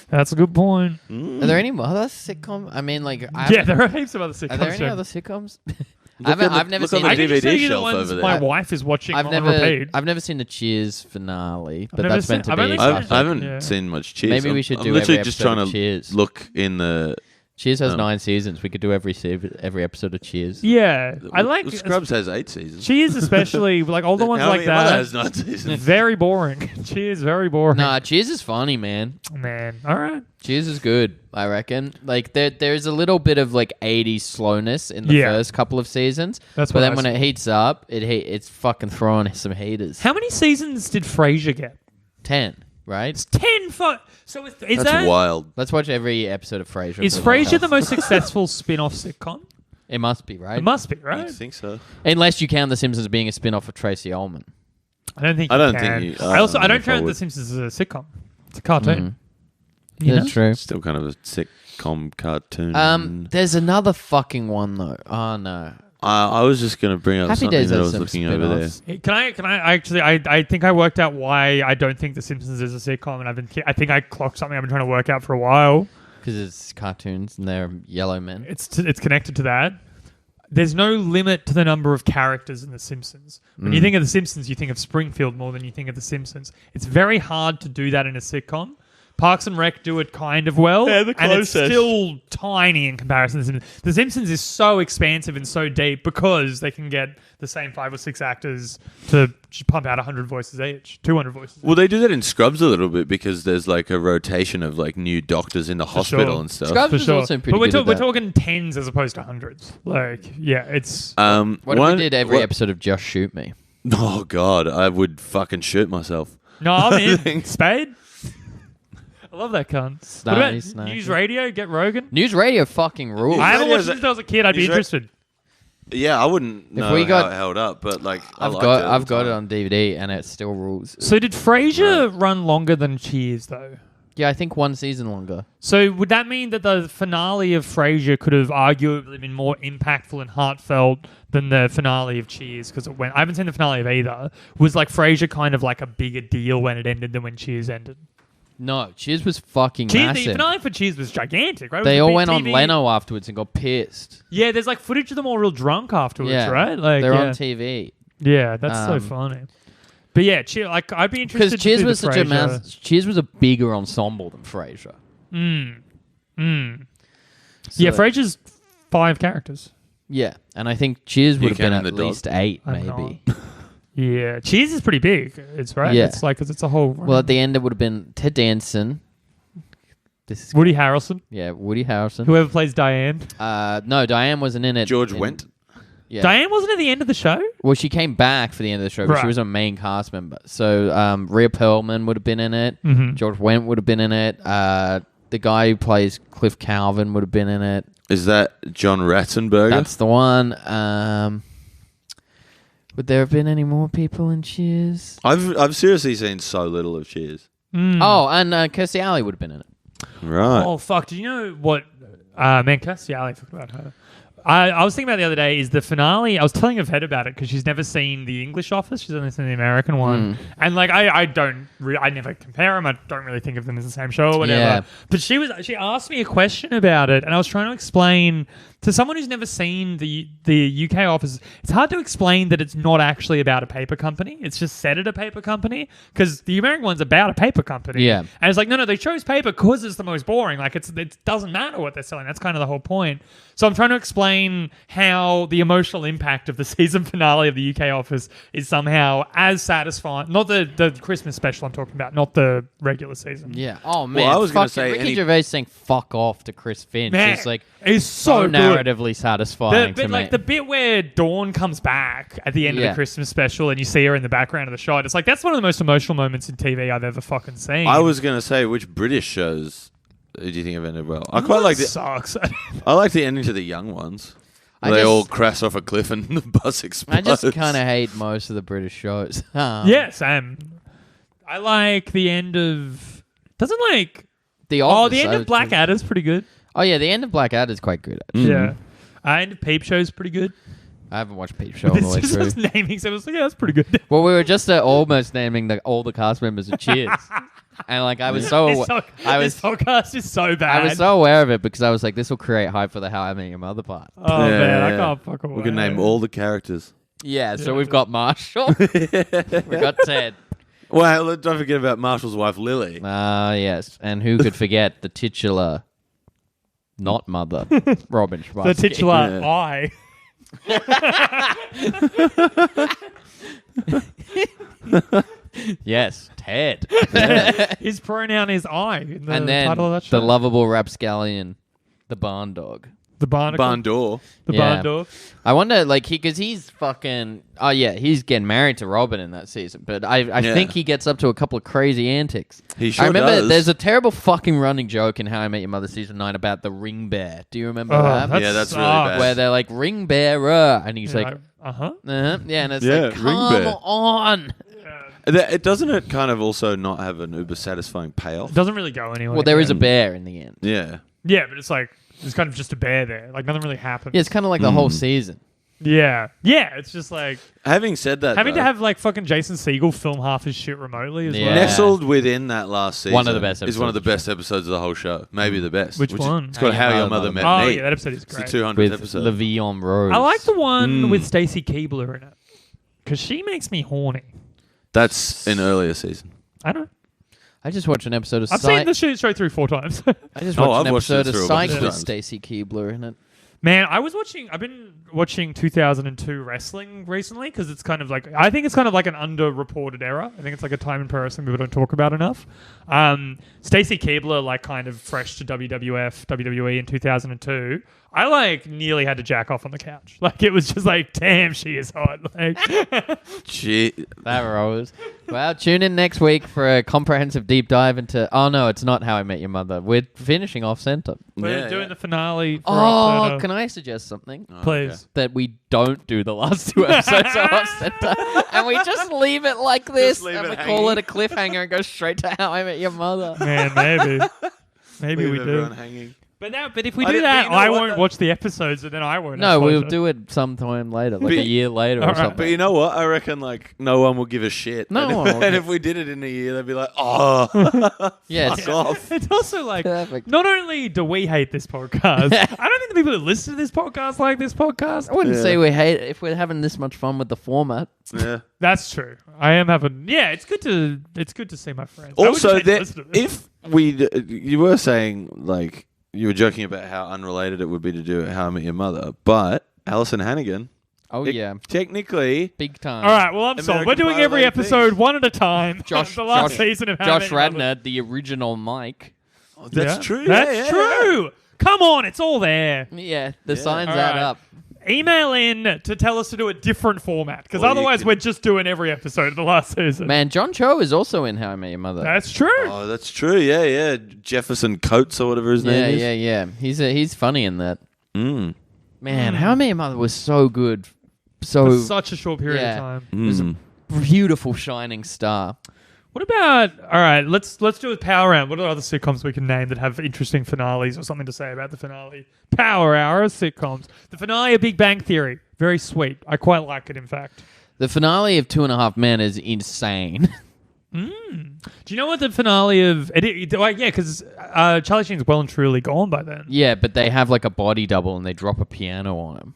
That's a good point. Are there any other sitcom? I mean, like, Yeah, there are heaps of other sitcoms. are there any too. other sitcoms? Look on the- I've never look on seen. the I can just DVD tell you the shelf ones over my there. wife is watching I've on never. repeat. I've never seen the Cheers finale, but never that's seen- meant to I've be. only seen exciting. I haven't Yeah. seen much Cheers. Maybe we should I'm do literally every just episode trying of to Cheers. look in the... Cheers has 9 seasons. We could do every episode of Cheers. Yeah, I like Scrubs has 8 seasons. Cheers, especially like all the ones How like many other that. has 9 seasons. Very boring. Cheers, very boring. Nah, Cheers is funny, man. Man, all right. Cheers is good, I reckon. Like there's a little bit of like 80s slowness in the first couple of seasons. That's but what then I when saw. it heats up, it's fucking throwing some heaters. How many seasons did Frasier get? 10, right? It's 10. So is That's that wild. Let's watch every episode of Frasier. is for the Frasier podcast. the most successful spin-off sitcom? It must be, right? It must be, I right? think so. Unless you count The Simpsons being a spin-off of Tracy Ullman. I don't think. I you don't can. think you- I also I don't if I count The would. Simpsons as a sitcom. It's a cartoon. Yeah, You know? true. Still kind of a sitcom cartoon. There's another fucking one though. Oh no. I was just going to bring up Happy something Days that I has was some looking over there. spin-offs. Can I actually? I think I worked out why I don't think The Simpsons is a sitcom, and I think I clocked something I've been trying to work out for a while. Because it's cartoons and they're yellow men. It's connected to that. There's no limit to the number of characters in The Simpsons. When you think of The Simpsons, you think of Springfield more than you think of The Simpsons. It's very hard to do that in a sitcom. Parks and Rec do it kind of well, Yeah, the and it's closest. still tiny in comparison to The Simpsons. The Simpsons is so expansive and so deep because they can get the same 5 or 6 actors to pump out 100 voices each, 200 voices. Well, they do that in Scrubs a little bit because there's like a rotation of like new doctors in the hospital sure. and stuff. Scrubs For is sure. also pretty But we're, good at we're that. talking tens as opposed to hundreds. Like, yeah, it's... What What if we did every episode of Just Shoot Me? Oh God, I would fucking shoot myself. No, I'm in. Spade? I love that cunt. What about Snarky. News Radio? Get Rogan? News Radio fucking rules. I haven't watched Radio's it since I was a kid. I'd be News Ra- interested. Yeah, I wouldn't know we got- how it held up, but like I've I liked got at it the on DVD and it still rules. So did Frasier run longer than Cheers though? Yeah, I think one season longer. So would that mean that the finale of Frasier could have arguably been more impactful and heartfelt than the finale of Cheers? Because I haven't seen the finale of either. Was like Frasier kind of like a bigger deal when it ended than when Cheers ended? No, Cheers was fucking Cheers, massive. the finale for Cheers was gigantic, right? It was They a all big went on TV. Leno afterwards and got pissed. Yeah, there's like footage of them all real drunk afterwards, Yeah, right? Like they're yeah. on TV. Yeah, that's so funny. But yeah, like I'd be interested Because Cheers to was see the such a Frasier. Cheers was a bigger ensemble than Frasier. Yeah, Frasier's 5 characters. Yeah, and I think Cheers would have been counting at the dog? least 8, I'm maybe. Yeah, Cheers is pretty big. It's right. Yeah. It's like because it's a whole. Well, at the end, it would have been Ted Danson. This is Woody Harrelson, yeah, Woody Harrelson. whoever plays Diane. No, Diane wasn't in it. George Wendt. Yeah. Diane wasn't at the end of the show. Well, she came back for the end of the show, but Right. she was a main cast member. So Rhea Perlman would have been in it. Mhm. George Wendt would have been in it. The guy who plays Cliff Calvin would have been in it. Is that John Ratzenberger? That's the one. Would there have been any more people in Cheers? I've seriously seen so little of Cheers. Oh, and Kirstie Alley would have been in it. Right. Oh fuck! Do you know what? Man, Kirstie Alley. Forgot about her. I was thinking about the other day is the finale. I was telling Yvette about it because she's never seen the English Office. She's only seen the American one, and like I never compare them. I don't really think of them as the same show or whatever. Yeah. But she asked me a question about it, and I was trying to explain to someone who's never seen the UK Office. It's hard to explain that it's not actually about a paper company. It's just set at a paper company because the American one's about a paper company. Yeah. And it's like, no, they chose paper because it's the most boring. Like, it doesn't matter what they're selling. That's kind of the whole point. So I'm trying to explain how the emotional impact of the season finale of the UK Office is somehow as satisfying. Not the Christmas special I'm talking about, not the regular season. Yeah. Oh man. I was gonna Fucking say Ricky Gervais saying "fuck off" to Chris Finch Man, is like it's so good. narratively satisfying to But like me. the bit where Dawn comes back at the end of Yeah. the Christmas special and you see her in the background of the shot, it's like that's one of the most emotional moments in TV I've ever fucking seen. I was gonna say, which British shows do you think have ended well? I quite like the sucks. I like the ending to the young ones. I They just- all crash off a cliff and the bus I explodes. just kind of hate most of the British shows. Yeah, Sam. I like the end of. Doesn't like. The The end of Blackadder's pretty good. Oh yeah, the end of Blackadder is quite good. Actually. Yeah. End of Peep Show's pretty good. I haven't watched Peep Show all the way This is through. just naming, so I was like, yeah, that's pretty good. Well, we were just almost naming all the cast members of Cheers, and like I was This podcast is so bad. I was so aware of it because I was like, this will create hype for the How I Met Your Mother part. Oh man, I can't fucking We can name all the characters. Yeah, so we've got Marshall, we've got Ted. Well, don't forget about Marshall's wife, Lily. Yes, and who could forget the titular, not mother, Robin the Schwarzkopf. titular Yeah. I. Yes, Ted. His pronoun is I in the And then title of that show. the lovable rapscallion, the barn dog. The barnacle. Barn door. The Yeah. barn door. I wonder, like, because he's fucking. Oh yeah, he's getting married to Robin in that season. But I Yeah. think he gets up to a couple of crazy antics. He sure I remember does. there's a terrible fucking running joke in How I Met Your Mother season 9 about the ring bear. Do you remember that? that Yeah, that's really sucks. bad. Where they're like ring bearer, and he's like, uh-huh. yeah, and it's Yeah, like, ring come bear. on. It doesn't it kind of also not have an uber satisfying payoff? It doesn't really go anywhere. Well, there is a bear in the end. Yeah. Yeah, but it's like there's kind of just a bear there. Like nothing really happens. Yeah, it's kind of like the whole season. Yeah. It's just like Having said that, having though, to have like fucking Jason Segel film half his shit remotely as Yeah. well. nestled within that last season, One of the best is one of the episodes best episodes of the whole show. Maybe the best. Which one? It's called How Your Mother Met Oh Me. yeah, that episode is It's the great. 200th With episode. Le'Veon Rose. I like the one with Stacey Keebler in it because she makes me horny. That's an earlier season. I don't know. I just watched an episode of I've seen the show through 4 times. I just Oh, watched I've watched it an episode of through a bunch Psych of with times. Stacey Keebler in it. Man, I've been watching 2002 wrestling recently because it's kind of like I think it's kind of like an underreported era. I think it's like a time in pro wrestling people don't talk about enough. Stacey Keebler, like kind of fresh to WWE in 2002. I like nearly had to jack off on the couch. Like it was just like, damn, she is hot. Like, That rose. Well, tune in next week for a comprehensive deep dive into. Oh no, it's not How I Met Your Mother. We're finishing Off Center. we're doing the finale. For Oh, October. can I suggest something? Please. That we don't do the last 2 episodes of Off Center, and we just leave it like this, leave and it we call hanging. it a cliffhanger and go straight to How I Met Your Mother. Man, maybe. Maybe Leave we do. everyone hanging. But if we I do didn't- that, but you know I what, won't though? watch the episodes, and then I won't. No, have we'll pleasure. do it sometime later, like But- a year later or Alright. something. But you know what? I reckon like no one will give a shit. No and, one will and give- if we did it in a year, they'd be like, oh, Yeah, fuck it's- off. It's also like, Perfect. not only do we hate this podcast, I don't think the people that listen to this podcast like this podcast. I wouldn't Yeah. say we hate it if we're having this much fun with the format. Yeah. That's true. I am having. Yeah, it's good to see my friends. I would Also, just hate to listen to this. if you were saying like you were joking about how unrelated it would be to do How I Met Your Mother, but Alison Hannigan, Oh yeah, technically, big time. All right, well, I'm sold. American We're doing every Pie-related episode things. one at a time. Josh- the last Josh- season of How I Josh Met Your Mother. Radnor, the original Mike. that's Yeah. true. That's yeah, true. Come on, it's all there. Yeah, the Yeah. signs All add right. up. Email in to tell us to do a different format, because Or you otherwise can- we're just doing every episode of the last season. Man, John Cho is also in How I Met Your Mother. That's true. Oh, that's true. Yeah, yeah. Jefferson Coates or whatever his yeah, name is. yeah. He's funny in that. Mm. Man, How I Met Your Mother was so good. For So such a short period yeah. of time. was a beautiful shining star. What about? All right, let's do a power round. What are other sitcoms we can name that have interesting finales or something to say about the finale? Power hour of sitcoms. The finale of Big Bang Theory. Very sweet. I quite like it. In fact. The finale of 2.5 Men is insane. Do you know what the finale of? Because Charlie Sheen's well and truly gone by then. Yeah, but they have like a body double and they drop a piano on him.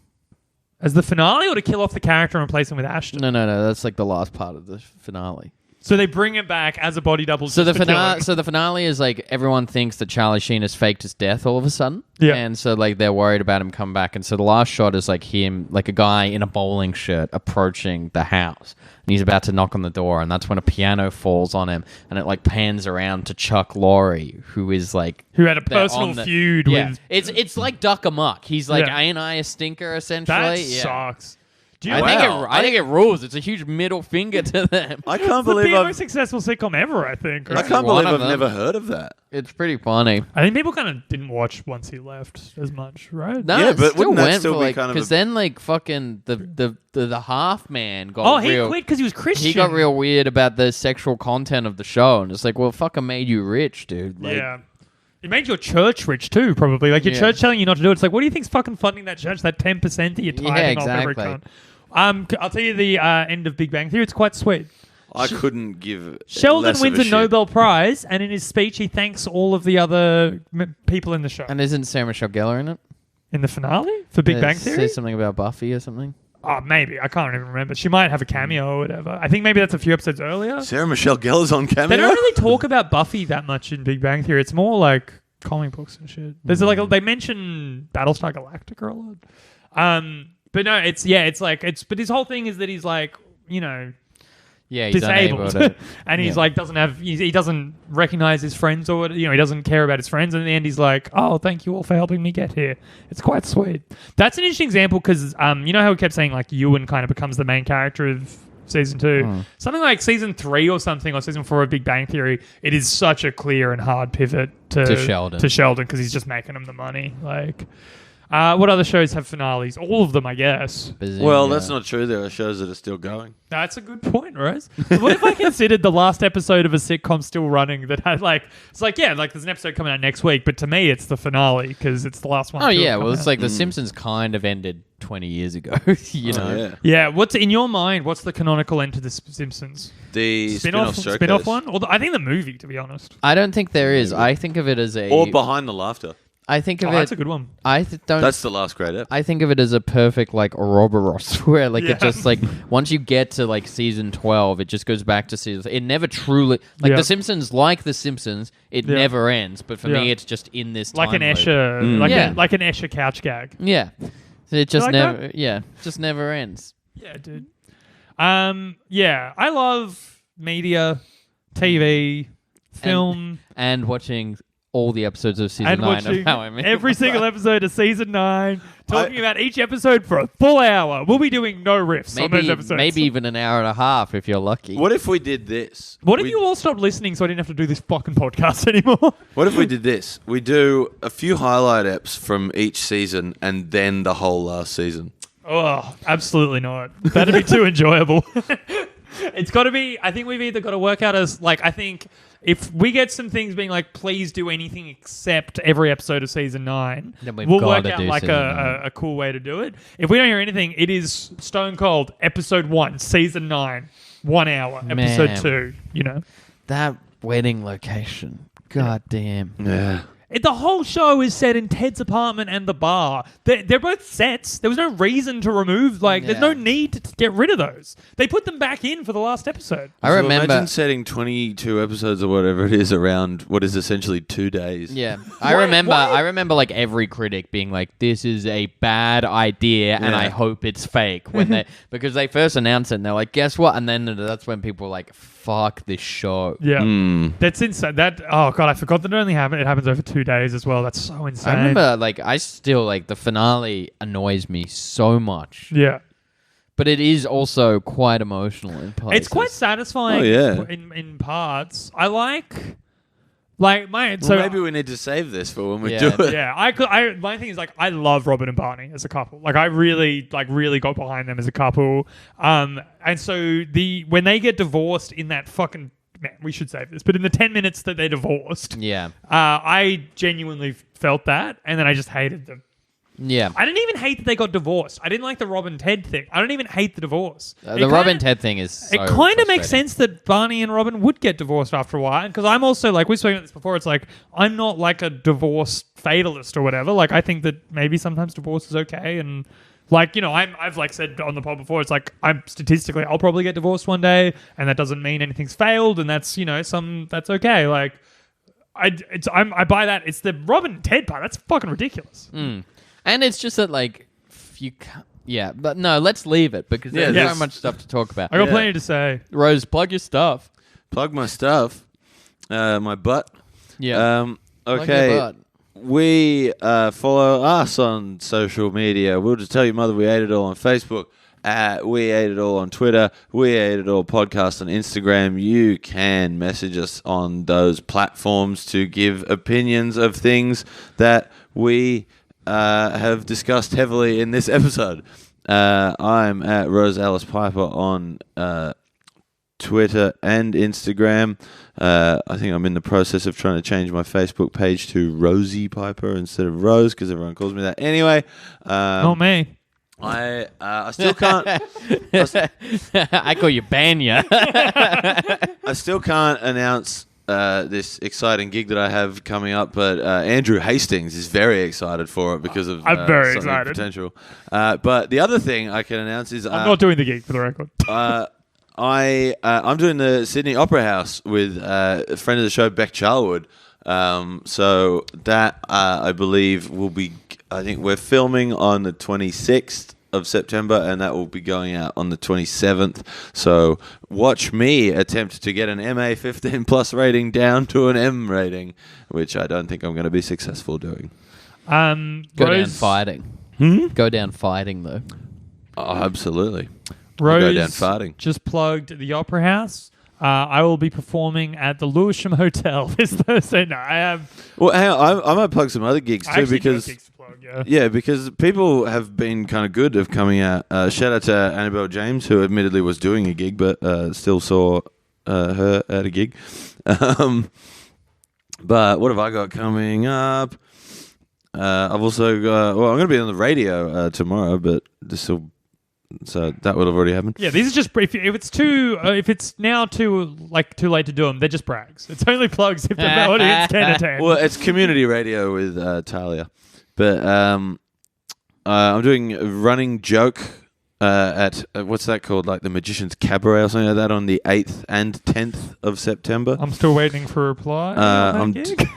As the finale, or to kill off the character and replace him with Ashton. No. That's like the last part of the finale. So they bring it back as a body double. So just the for killing. finale. So the finale is like everyone thinks that Charlie Sheen has faked his death all of a sudden. Yeah. And so like they're worried about him come back. And so the last shot is like him, like a guy in a bowling shirt approaching the house, and he's about to knock on the door, and that's when a piano falls on him, and it like pans around to Chuck Lorre, who is like Who had a they're personal on the- feud Yeah, with. it's like Duck Amuck. He's like, Yeah. ain't I a stinker? Essentially, That yeah. sucks. Do you I know think Wow. I think it rules. It's a huge middle finger to them. I It's can't the believe most I've successful sitcom ever, I think. I right? can't one believe of I've them. never heard of that. It's pretty funny. I think people kind of didn't watch once he left as much, right? No, Yeah, it but still wouldn't that went still for be like kind of because a- then like fucking the half man got Oh, he real. quit because he was Christian. He got real weird about the sexual content of the show, and it's like, well, fucking made you rich, dude. Like, Yeah. It made your church rich too, probably. Like your Yeah. church telling you not to do it. It's like, what do you think's fucking funding that church? That 10% that you're Yeah, tithing off every exactly. cunt. I'll tell you the end of Big Bang Theory. It's quite sweet. I couldn't give. Sheldon less wins of a shit. Nobel Prize, and in his speech, he thanks all of the other people in the show. And isn't Sarah Michelle Gellar in it? In the finale for Big Bang Theory? Says something about Buffy or something. Oh, maybe. I can't even remember. She might have a cameo or whatever. I think maybe that's a few episodes earlier. Sarah Michelle Gellar's on cameo. They don't really talk about Buffy that much in Big Bang Theory. It's more like comic books and shit. There's like they mention Battlestar Galactica a lot. But no, but his whole thing is that he's like, you know, Yeah, he's unable disabled, to. and he's Yeah. like he doesn't recognize his friends or he doesn't care about his friends. And in the end, he's like, oh, thank you all for helping me get here. It's quite sweet. That's an interesting example because you know how we kept saying like Ewan kind of becomes the main character of season 2. Something like season 3 or something, or season 4 of Big Bang Theory, it is such a clear and hard pivot to Sheldon because he's just making him the money. Like, what other shows have finales? All of them, I guess. Well, that's not true. There are shows that are still going. That's a good point, Rose. What if I considered the last episode of a sitcom still running that had it's like there's an episode coming out next week, but to me it's the finale because it's the last one. Oh to have yeah, come well it's out. like The Simpsons kind of ended 20 years ago. You know. Oh, yeah. Yeah, what's in your mind? What's the canonical end to the Simpsons? The spin-off showcase. Spin-off one? Or I think the movie, to be honest. I don't think there is. I think of it as a. Or Behind the Laughter. I think of Oh, it. that's a good one. Don't. That's the last great episode. I think of it as a perfect like Ouroboros, where like Yeah. it just like once you get to like season 12, it just goes back to season. It never truly like Yeah. The Simpsons, it Yeah. never ends. But for Yeah. me, it's just in this Like an time loop. Escher, Yeah. like an Escher couch gag. Yeah, it just like never. Yeah, just never ends. Yeah, dude. Yeah, I love media, TV, film. And watching all the episodes of season and 9 of watching How I Met Your every Mother. single episode of season 9, talking about each episode for a full hour. We'll be doing no riffs on those episodes. Maybe even an hour and a half if you're lucky. What if we did this? What if you all stopped listening so I didn't have to do this fucking podcast anymore? What if we did this? We do a few highlight eps from each season and then the whole last season. Oh, absolutely not. That'd be too enjoyable. It's got to be, I think we've either got to work out as, like, I think if we get some things being like, please do anything except every episode of season 9, Then we've we'll got work to out do like season a cool way to do it. If we don't hear anything, it is stone cold, episode 1, season 9, 1 hour, episode Man. 2, you know. That wedding location. God damn. Yeah. The whole show is set in Ted's apartment and the bar. They're both sets. There was no reason to remove, there's no need to get rid of those. They put them back in for the last episode. I So remember. imagine setting 22 episodes or whatever it is around what is essentially 2 days. Yeah, I remember like every critic being like, "This is a bad idea, and I hope it's fake." When they because they first announced it, and they're like, "Guess what?" And then that's when people were like, "Fuck this show." Yeah, that's insane. Oh god, I forgot that it only happened. It happens over 2 days as well. That's so insane. I remember, I still the finale annoys me so much. Yeah, But it is also quite emotional in places. it's quite satisfying. Oh, yeah. in parts. I like my. So So maybe we need to save this for when we Yeah. do it. yeah, my thing is I love Robin and Barney as a couple. I really got behind them as a couple. And so when they get divorced in that fucking, man, we should save this, but in the 10 minutes that they divorced, Yeah. I genuinely felt that, and then I just hated them. Yeah. I didn't even hate that they got divorced. I didn't like the Robin Ted thing. I don't even hate the divorce. The Robin Ted thing is so It kind of makes frustrating. sense that Barney and Robin would get divorced after a while. Because I'm also, we've spoken about this before, it's like, I'm not like a divorce fatalist or whatever. I think that maybe sometimes divorce is okay. And, I've said on the pod before, it's like, statistically, I'll probably get divorced one day. And that doesn't mean anything's failed. And that's, that's okay. I buy that. It's the Robin and Ted part. That's fucking ridiculous. And it's just that, you can't... Yeah, but no, let's leave it because there's there's- so much stuff to talk about. I got plenty to say. Rose, plug your stuff. Plug my stuff. My butt. Yeah. Plug your Okay. butt. We follow us on social media. We'll just tell your mother we ate it all on Facebook. We ate it all on Twitter. We ate it all podcast on Instagram. You can message us on those platforms to give opinions of things that we have discussed heavily in this episode. I'm at Rose Alice Piper on Twitter and Instagram. I think I'm in the process of trying to change my Facebook page to Rosie Piper instead of Rose because everyone calls me that. Anyway, Not me. I still can't. I call you Banya. I still can't announce this exciting gig that I have coming up, but Andrew Hastings is very excited for it because of I'm very something excited. potential. But the other thing I can announce is I'm not doing the gig for the record. I'm doing the Sydney Opera House with a friend of the show, Beck Charlwood. So that I believe will be. I think we're filming on the 26th of September, and that will be going out on the 27th. So watch me attempt to get an MA 15 plus rating down to an M rating, which I don't think I'm going to be successful doing. Go down Rose, fighting. Go down fighting, though. Oh, absolutely. Rose I'll go down farting. just plugged the Opera House. I will be performing at the Lewisham Hotel this Thursday. No, I have. Well, hang on, I might plug some other gigs I too actually do have because. gigs to plug, yeah. Yeah, because people have been kind of good of coming out. Shout out to Annabelle James, who admittedly was doing a gig, but still saw her at a gig. But what have I got coming up? I've also got... Well, I'm going to be on the radio tomorrow, but this will... So that would have already happened. Yeah, these are just if it's if it's now too late to do them, they're just brags. It's only plugs if the audience can attend. Well, it's community radio with Talia. But I'm doing a running joke at... what's that called? Like the Magician's Cabaret or something like that on the 8th and 10th of September. I'm still waiting for a reply. on that gig.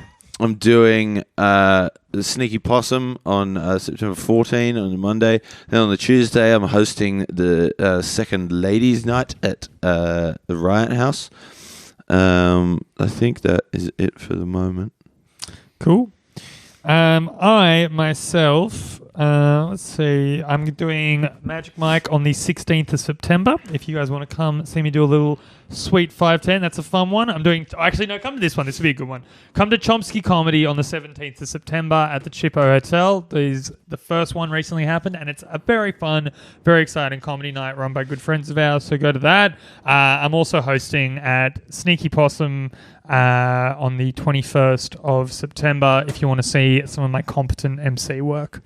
I'm doing the Sneaky Possum on September 14 on the Monday. Then on the Tuesday, I'm hosting the second Ladies' Night at the Riot House. I think that is it for the moment. Cool. I myself, let's see, I'm doing Magic Mike on the 16th of September. If you guys want to come see me do a little sweet 510, that's a fun one. Come to this one. This will be a good one. Come to Chomsky Comedy on the 17th of September at the Chippo Hotel. The first one recently happened, and it's a very fun, very exciting comedy night run by good friends of ours, so go to that. I'm also hosting at Sneaky Possum on the 21st of September if you want to see some of my competent MC work.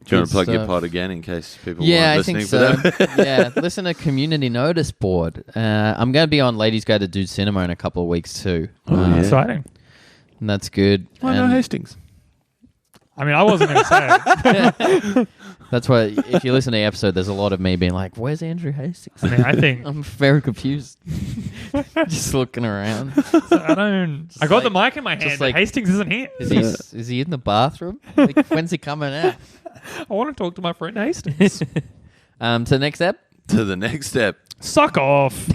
Do you want to plug your pod again in case people yeah, weren't I think listening so. for that? Yeah, listen to Community Notice Board. I'm going to be on Ladies Go to Dude Cinema in a couple of weeks too. Exciting. And that's good. Why no Hastings? I mean, I wasn't going to say it. That's why if you listen to the episode, there's a lot of me being like, where's Andrew Hastings? I mean, I think... I'm very confused. Just looking around. I got the mic in my hand, but like, Hastings isn't here. Is he in the bathroom? Like, when's he coming out? I want to talk to my friend Hastings. To the next step? To the next step. Suck off.